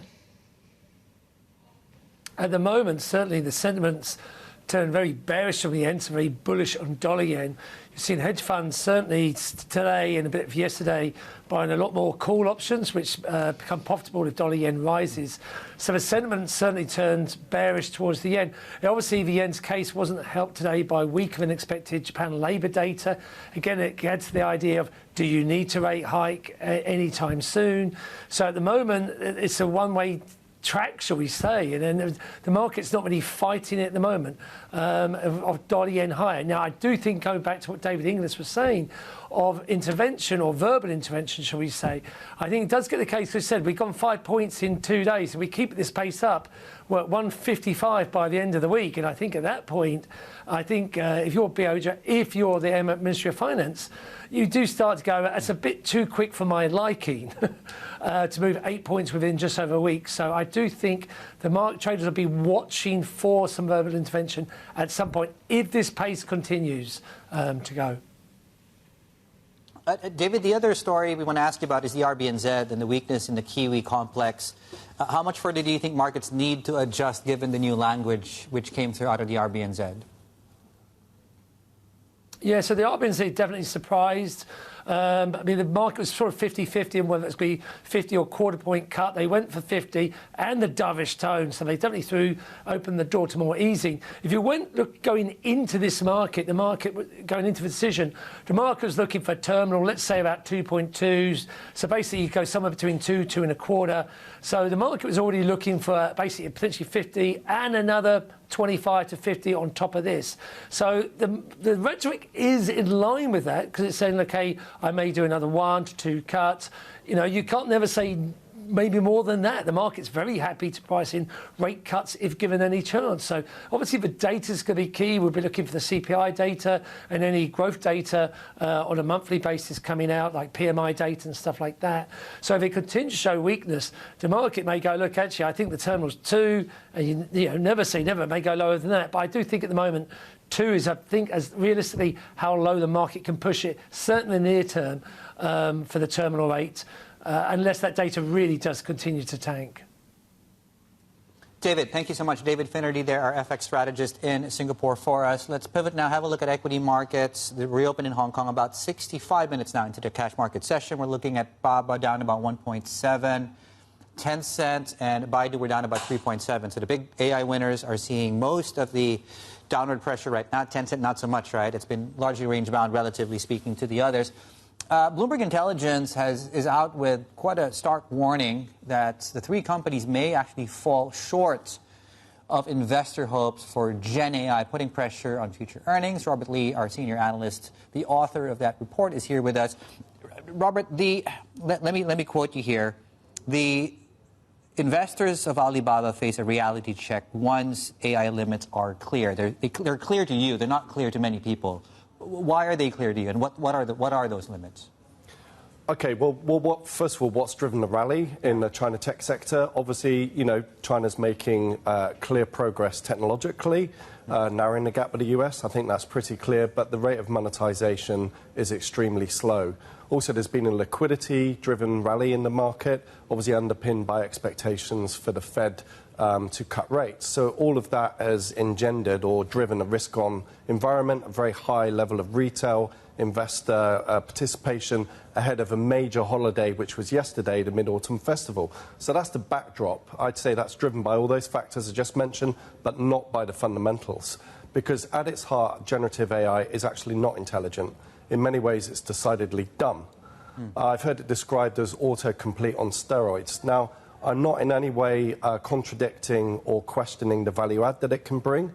At the moment, certainly the sentiments turned very bearish on the yen to very bullish on dollar yen. You've seen hedge funds certainly today and a bit of yesterday buying a lot more call options, which become profitable if dollar yen rises. So the sentiment certainly turned bearish towards the yen. And obviously, the yen's case wasn't helped today by weaker than expected Japan labour data. Again, it gets to the idea of, do you need to rate hike anytime soon? So at the moment, it's a one-way track, shall we say, and then the market's not really fighting it at the moment of dollar yen higher. Now, I do think, going back to what David Inglis was saying, of intervention or verbal intervention, shall we say, I think it does get the case. As I said, we've gone 5 points in 2 days, and we keep this pace up. We're at 155 by the end of the week, and I think at that point, I think if you're BOJ, if you're the Ministry of Finance, you do start to go, that's a bit too quick for my liking to move 8 points within just over a week. So I do think the market traders will be watching for some verbal intervention at some point if this pace continues to go. David, the other story we want to ask you about is the RBNZ and the weakness in the Kiwi complex. How much further do you think markets need to adjust given the new language which came through out of the RBNZ? Yeah, so the RBNZ definitely surprised. I mean, the market was sort of 50-50 and whether it's be 50 or quarter point cut. They went for 50 and the dovish tone, so they definitely opened the door to more easing. If you going into this market, the market going into the decision, the market was looking for a terminal, let's say about 2.2s. So basically, you go somewhere between 2 and a quarter. So the market was already looking for basically potentially 50 and another 25 to 50 on top of this. So the rhetoric is in line with that, because it's saying, okay, I may do another 1 to 2 cuts. You know, you can't never say maybe more than that. The market's very happy to price in rate cuts if given any chance. So obviously the data is going to be key. We'll be looking for the CPI data and any growth data on a monthly basis coming out, like PMI data and stuff like that. So if it continues to show weakness, the market may go, look, actually, I think the terminal's 2, and you know, never say never, it may go lower than that. But I do think at the moment, 2 is, I think, as realistically how low the market can push it, certainly in the near term for the terminal rate. Unless that data really does continue to tank. David, thank you so much. David Finnerty there, our FX strategist in Singapore for us. Let's pivot now, have a look at equity markets. The reopen in Hong Kong about 65 minutes now into the cash market session. We're looking at Baba down about 1.7, Tencent and Baidu were down about 3.7. So the big AI winners are seeing most of the downward pressure right now. Tencent, not so much, right? It's been largely range-bound, relatively speaking, to the others. Bloomberg Intelligence is out with quite a stark warning that the 3 companies may actually fall short of investor hopes for Gen AI, putting pressure on future earnings. Robert Lee, our senior analyst, the author of that report, is here with us. Robert, let me quote you here. The investors of Alibaba face a reality check once AI limits are clear. They're clear to you. They're not clear to many people. Why are they clear to you, and what are those limits? Okay, well, first of all, what's driven the rally in the China tech sector? Obviously, you know, China's making clear progress technologically, narrowing the gap with the US. I think that's pretty clear, but the rate of monetization is extremely slow. Also, there's been a liquidity-driven rally in the market, obviously underpinned by expectations for the Fed to cut rates. So all of that has engendered or driven a risk-on environment, a very high level of retail investor participation ahead of a major holiday, which was yesterday, the Mid-Autumn Festival. So that's the backdrop. I'd say that's driven by all those factors I just mentioned, but not by the fundamentals. Because at its heart, generative AI is actually not intelligent. In many ways, it's decidedly dumb. I've heard it described as autocomplete on steroids. Now, I'm not in any way contradicting or questioning the value add that it can bring,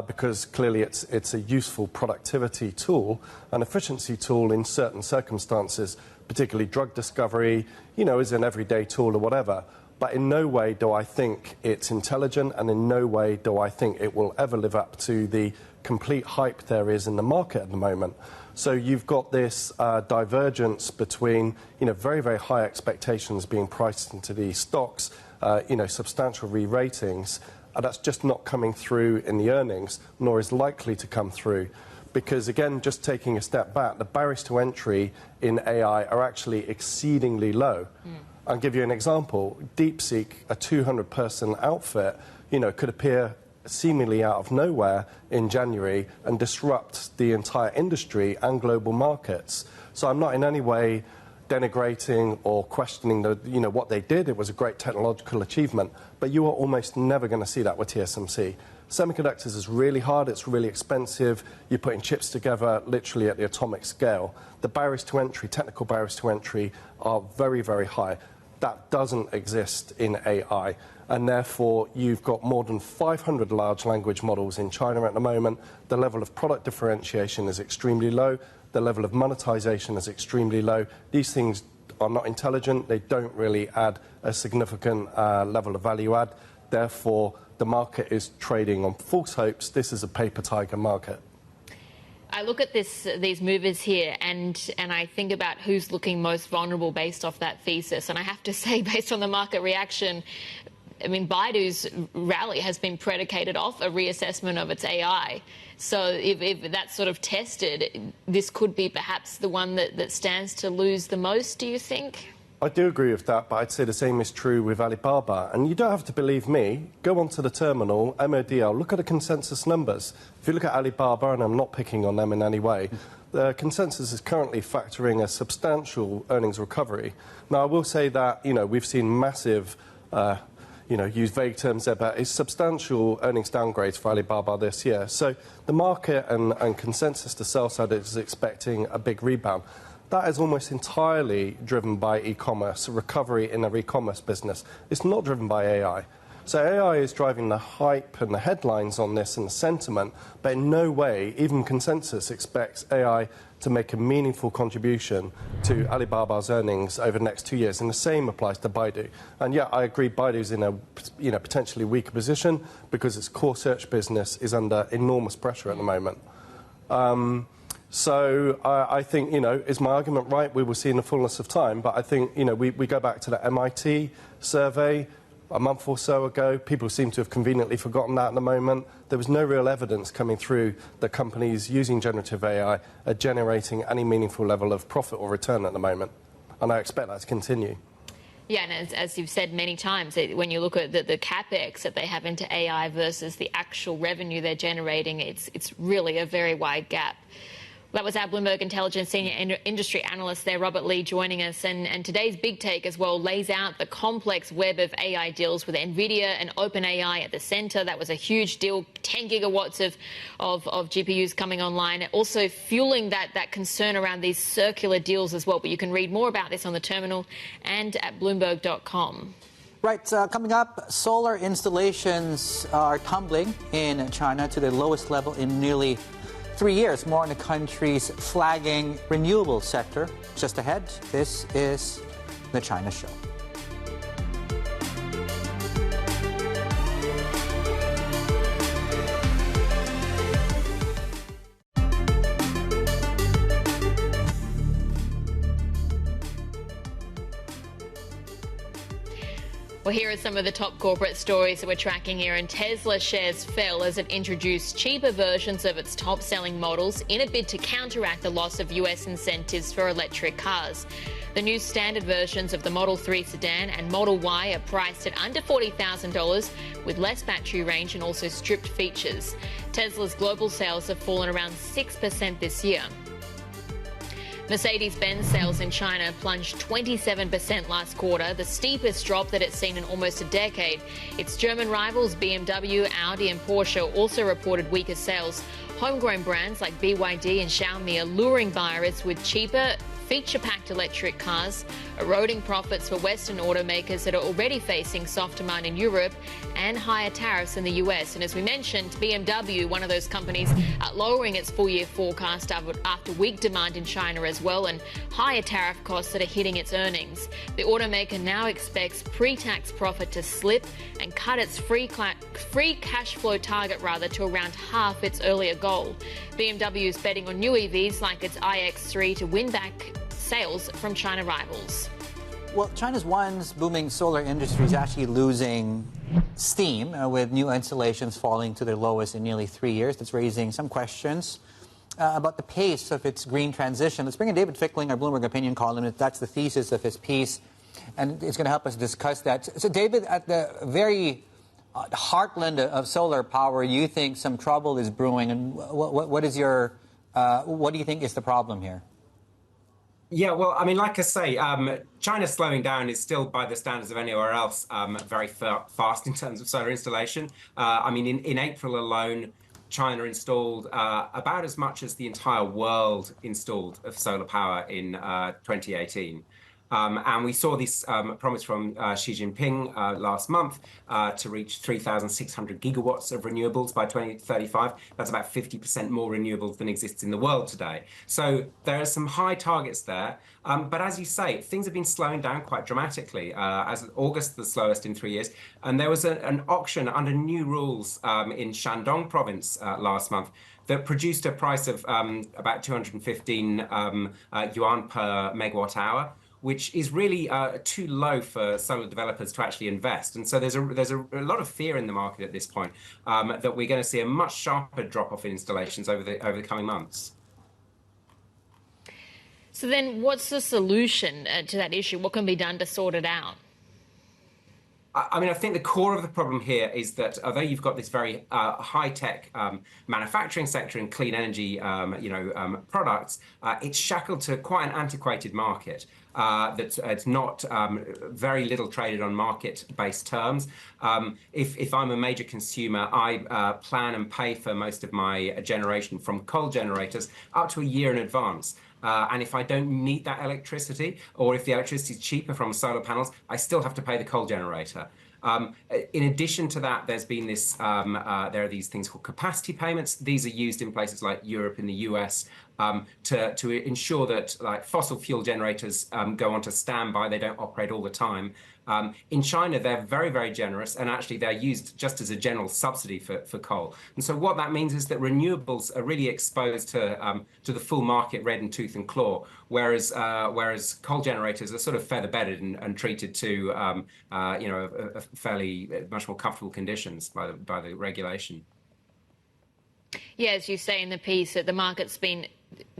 because clearly it's a useful productivity tool, an efficiency tool in certain circumstances, particularly drug discovery, is an everyday tool or whatever. But in no way do I think it's intelligent, and in no way do I think it will ever live up to the complete hype there is in the market at the moment. So you've got this divergence between, very, very high expectations being priced into these stocks, substantial re-ratings, and that's just not coming through in the earnings, nor is likely to come through. Because, again, just taking a step back, the barriers to entry in AI are actually exceedingly low. I'll give you an example. DeepSeek, a 200-person outfit, could appear seemingly out of nowhere in January and disrupt the entire industry and global markets. So I'm not in any way denigrating or questioning what they did. It was a great technological achievement, but you are almost never going to see that with TSMC. Semiconductors is really hard, it's really expensive, you're putting chips together literally at the atomic scale. The barriers to entry, technical barriers to entry, are very, very high. That doesn't exist in AI, and therefore you've got more than 500 large language models in China at the moment. The level of product differentiation is extremely low. The level of monetization is extremely low. These things are not intelligent. They don't really add a significant level of value add. Therefore, the market is trading on false hopes. This is a paper tiger market. I look at these movers here and I think about who's looking most vulnerable based off that thesis. And I have to say, based on the market reaction, I mean, Baidu's rally has been predicated off a reassessment of its AI. So if that's sort of tested, this could be perhaps the one that stands to lose the most, do you think? I do agree with that, but I'd say the same is true with Alibaba. And you don't have to believe me. Go onto the terminal, MODL, look at the consensus numbers. If you look at Alibaba, and I'm not picking on them in any way, the consensus is currently factoring a substantial earnings recovery. Now, I will say that, we've seen massive, use vague terms there, but it's substantial earnings downgrades for Alibaba this year. So the market and consensus, the sell side, is expecting a big rebound. That is almost entirely driven by e-commerce, a recovery in their e-commerce business. It's not driven by AI. So AI is driving the hype and the headlines on this and the sentiment, but in no way, even consensus expects AI to make a meaningful contribution to Alibaba's earnings over the next 2 years. And the same applies to Baidu. And yeah, I agree Baidu's in a potentially weaker position because its core search business is under enormous pressure at the moment. So I think, is my argument right? We will see in the fullness of time. But I think, we go back to the MIT survey a month or so ago. People seem to have conveniently forgotten that at the moment. There was no real evidence coming through that companies using generative AI are generating any meaningful level of profit or return at the moment. And I expect that to continue. Yeah, and as you've said many times, when you look at the capex that they have into AI versus the actual revenue they're generating, it's really a very wide gap. That was our Bloomberg Intelligence senior industry analyst there, Robert Lee, joining us. And today's big take as well lays out the complex web of AI deals with Nvidia and OpenAI at the center. That was a huge deal, 10 gigawatts of GPUs coming online, also fueling that concern around these circular deals as well. But you can read more about this on the terminal and at Bloomberg.com. Right, coming up, solar installations are tumbling in China to the lowest level in nearly 3 years. More on the country's flagging renewable sector. Just ahead, this is the China Show. Well, here are some of the top corporate stories that we're tracking here. And Tesla shares fell as it introduced cheaper versions of its top-selling models in a bid to counteract the loss of US incentives for electric cars. The new standard versions of the Model 3 sedan and Model Y are priced at under $40,000 with less battery range and also stripped features. Tesla's global sales have fallen around 6% this year. Mercedes-Benz sales in China plunged 27% last quarter, the steepest drop that it's seen in almost a decade. Its German rivals BMW, Audi and Porsche also reported weaker sales. Homegrown brands like BYD and Xiaomi are luring buyers with cheaper, feature-packed electric cars, eroding profits for Western automakers that are already facing soft demand in Europe and higher tariffs in the US. And as we mentioned, BMW, one of those companies, lowering its full-year forecast after weak demand in China as well and higher tariff costs that are hitting its earnings. The automaker now expects pre-tax profit to slip and cut its free cash flow target to around half its earlier goal. BMW is betting on new EVs like its iX3 to win back sales from China rivals. Well, China's once booming solar industry is actually losing steam with new installations falling to their lowest in nearly 3 years. That's raising some questions about the pace of its green transition. Let's bring in David Fickling, our Bloomberg opinion columnist. That's the thesis of his piece, and it's going to help us discuss that. So, David, at the very heartland of solar power, you think some trouble is brewing, and what do you think is the problem here? Yeah, well, I mean, like I say, China's slowing down is still, by the standards of anywhere else, very fast in terms of solar installation. I mean, in April alone, China installed about as much as the entire world installed of solar power in 2018. And we saw this promise from Xi Jinping last month to reach 3,600 gigawatts of renewables by 2035. That's about 50% more renewables than exists in the world today. So there are some high targets there. But as you say, things have been slowing down quite dramatically. As August, the slowest in 3 years. And there was an auction under new rules in Shandong province last month that produced a price of about 215 yuan per megawatt hour, which is really too low for solar developers to actually invest. And so there's a lot of fear in the market at this point that we're going to see a much sharper drop-off in installations over the coming months. So then what's the solution to that issue? What can be done to sort it out? I mean, I think the core of the problem here is that although you've got this very high-tech manufacturing sector and clean energy, products, it's shackled to quite an antiquated market. It's not very little traded on market-based terms. If I'm a major consumer, I plan and pay for most of my generation from coal generators up to a year in advance. And if I don't need that electricity, or if the electricity is cheaper from solar panels, I still have to pay the coal generator. In addition to that, there's been this. There are these things called capacity payments. These are used in places like Europe and the US to ensure that fossil fuel generators go onto standby. They don't operate all the time. In China, they're very, very generous, and actually they're used just as a general subsidy for coal. And so what that means is that renewables are really exposed to the full market red in tooth and claw, whereas coal generators are sort of feather bedded and treated to a fairly much more comfortable conditions by the regulation. Yeah, as you say in the piece, that the market's been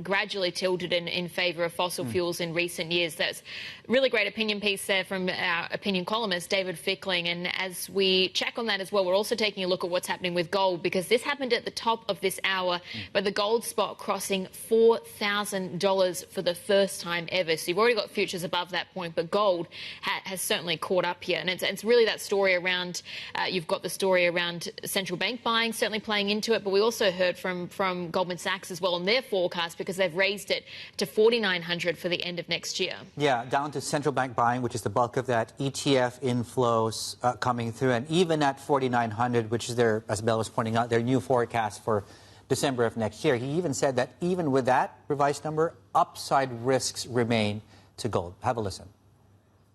gradually tilted in favour of fossil fuels in recent years. That's a really great opinion piece there from our opinion columnist, David Fickling. And as we check on that as well, we're also taking a look at what's happening with gold, because this happened at the top of this hour, but the gold spot crossing $4,000 for the first time ever. So you've already got futures above that point, but gold has certainly caught up here. And it's really that story around, you've got the story around central bank buying certainly playing into it, but we also heard from Goldman Sachs as well on their forecast, because they've raised it to 4,900 for the end of next year. Yeah, down to central bank buying, which is the bulk of that, ETF inflows coming through, and even at 4,900, which is their, as Bell was pointing out, their new forecast for December of next year. He even said that even with that revised number, upside risks remain to gold. Have a listen.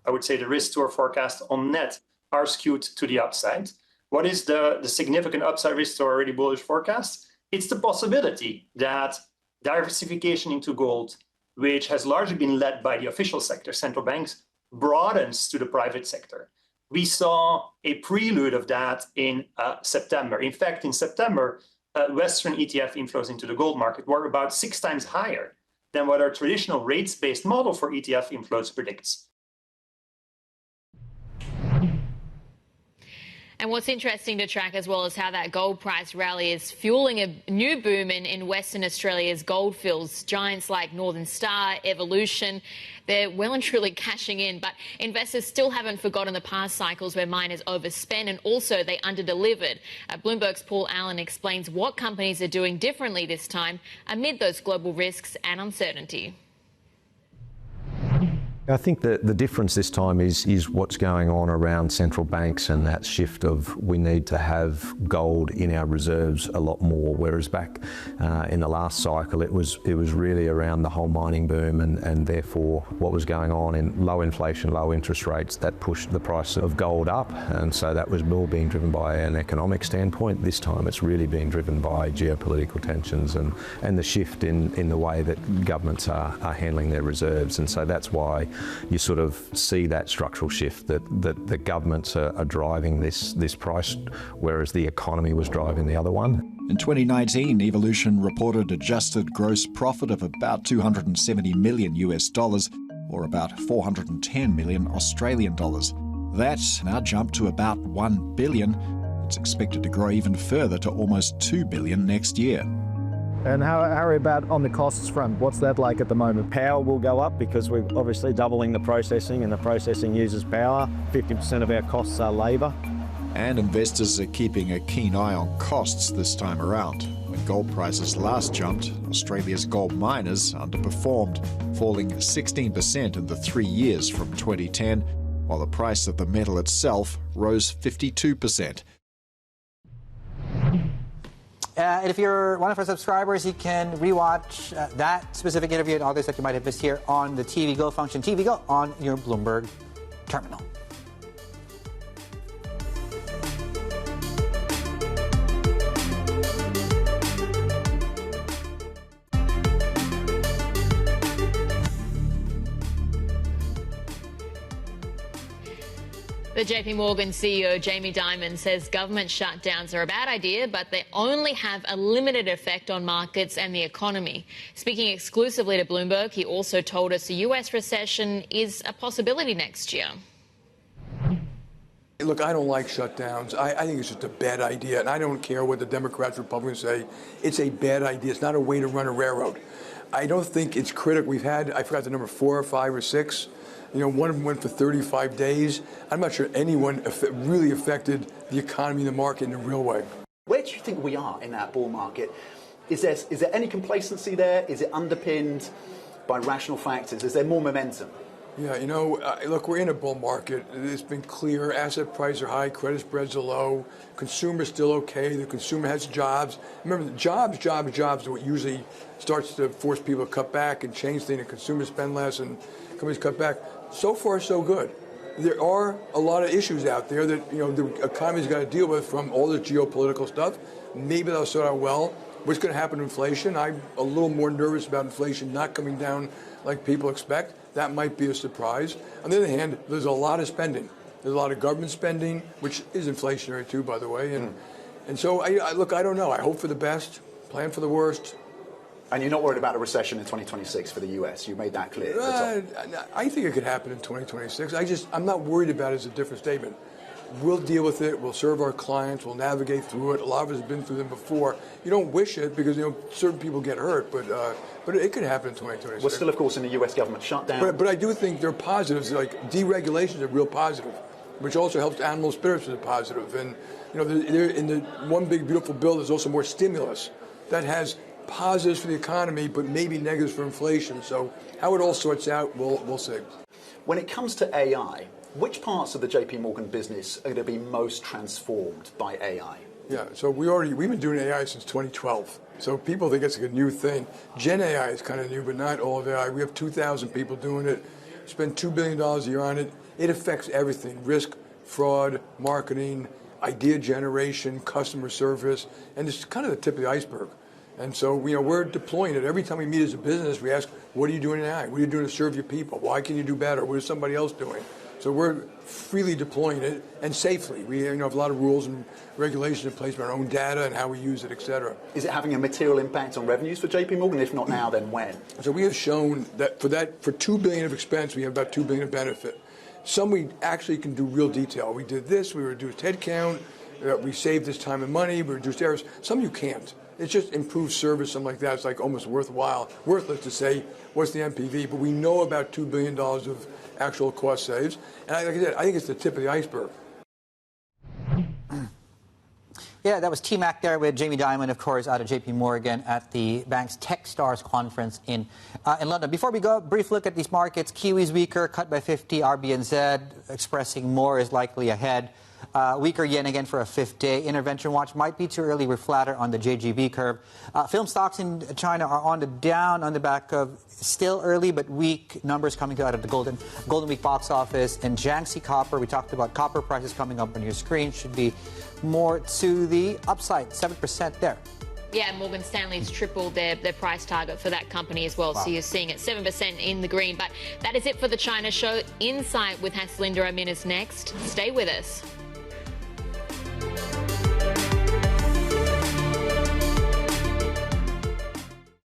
I would say the risks to our forecast on net are skewed to the upside. What is the significant upside risk to our already bullish forecast? It's the possibility that diversification into gold, which has largely been led by the official sector, central banks, broadens to the private sector. We saw a prelude of that in September. In fact, in September, Western ETF inflows into the gold market were about 6 times higher than what our traditional rates-based model for ETF inflows predicts. And what's interesting to track as well is how that gold price rally is fueling a new boom in Western Australia's goldfields. Giants like Northern Star, Evolution, they're well and truly cashing in. But investors still haven't forgotten the past cycles where miners overspent and also they underdelivered. Bloomberg's Paul Allen explains what companies are doing differently this time amid those global risks and uncertainty. I think that the difference this time is what's going on around central banks and that shift of we need to have gold in our reserves a lot more, whereas back in the last cycle it was really around the whole mining boom and therefore what was going on in low inflation, low interest rates that pushed the price of gold up, and so that was more being driven by an economic standpoint. This time it's really being driven by geopolitical tensions and the shift in the way that governments are handling their reserves, and so that's why you sort of see that structural shift that the governments are driving this price, whereas the economy was driving the other one. In 2019, Evolution reported adjusted gross profit of about $270 million US, or about 410 million Australian dollars. That now jumped to about 1 billion. It's expected to grow even further to almost 2 billion next year. And how are we about on the costs front? What's that like at the moment? Power will go up because we're obviously doubling the processing, and the processing uses power. 50% of our costs are labour. And investors are keeping a keen eye on costs this time around. When gold prices last jumped, Australia's gold miners underperformed, falling 16% in the 3 years from 2010, while the price of the metal itself rose 52%. And if you're one of our subscribers, you can rewatch that specific interview and others that you might have missed here on the TV Go function. TV Go on your Bloomberg terminal. The JPMorgan CEO, Jamie Dimon, says government shutdowns are a bad idea, but they only have a limited effect on markets and the economy. Speaking exclusively to Bloomberg, he also told us a US recession is a possibility next year. Look, I don't like shutdowns. I think it's just a bad idea, and I don't care what the Democrats, Republicans say. It's a bad idea. It's not a way to run a railroad. I don't think it's critical. We've had, I forgot the number, 4 or 5 or 6. You know, one of them went for 35 days. I'm not sure anyone really affected the economy and the market in a real way. Where do you think we are in that bull market? Is there any complacency there? Is it underpinned by rational factors? Is there more momentum? Yeah, you know, look, we're in a bull market. It's been clear. Asset prices are high. Credit spreads are low. Consumer's still okay. The consumer has jobs. Remember, jobs is what usually starts to force people to cut back and change things, and consumers spend less and companies cut back. So far, so good. There are a lot of issues out there that, you know, the economy's got to deal with, from all the geopolitical stuff. Maybe they'll sort out well. What's going to happen to inflation? I'm a little more nervous about inflation not coming down like people expect. That might be a surprise. On the other hand, there's a lot of spending. There's a lot of government spending, which is inflationary too, by the way. And so, look, I don't know. I hope for the best, plan for the worst. And you're not worried about a recession in 2026 for the US? You made that clear. I think it could happen in 2026. I'm not worried about it as a different statement. We'll deal with it. We'll serve our clients. We'll navigate through it. A lot of us have been through them before. You don't wish it because, you know, certain people get hurt, but it could happen in 2026. We're still, of course, in the US government shutdown. But I do think there are positives, like deregulation is a real positive, which also helps animal spirits as a positive. And, you know, in the one big beautiful bill, there's also more stimulus that has positives for the economy, but maybe negatives for inflation. So how it all sorts out, we'll see. When it comes to AI, which parts of the JPMorgan business are going to be most transformed by AI? Yeah, so we've been doing AI since 2012. So people think it's like a new thing. Gen AI is kind of new, but not all of AI. We have 2,000 people doing it. Spend $2 billion a year on it. It affects everything: risk, fraud, marketing, idea generation, customer service, and it's kind of the tip of the iceberg. And so, you know, we're deploying it. Every time we meet as a business, we ask, what are you doing in AI? What are you doing to serve your people? Why can you do better? What is somebody else doing? So we're freely deploying it, and safely. We, you know, have a lot of rules and regulations in place about our own data and how we use it, et cetera. Is it having a material impact on revenues for JPMorgan? If not now, then when? So we have shown that for $2 billion of expense, we have about $2 billion of benefit. Some we actually can do real detail. We did this, we reduced headcount, we saved this time and money, we reduced errors. Some you can't. It's just improved service, something like that. It's like almost worthless to say what's the NPV, but we know about $2 billion of actual cost saves. And like I said, I think it's the tip of the iceberg. Yeah, that was T-Mac there with Jamie Dimon, of course, out of JPMorgan at the bank's Tech Stars conference in London. Before we go, brief look at these markets. Kiwi's weaker, cut by 50. RBNZ expressing more is likely ahead. Weaker yen again for a fifth day. Intervention watch might be too early. We're flatter on the JGB curve. Film stocks in China are on the down on the back of still early but weak numbers coming out of the Golden Week box office. And Jiangxi Copper, we talked about copper prices coming up on your screen, should be more to the upside, 7% there. Yeah, Morgan Stanley's tripled their price target for that company as well. Wow. So you're seeing it 7% in the green. But that is it for the China show. Insight with Haslinda Amin is next. Stay with us.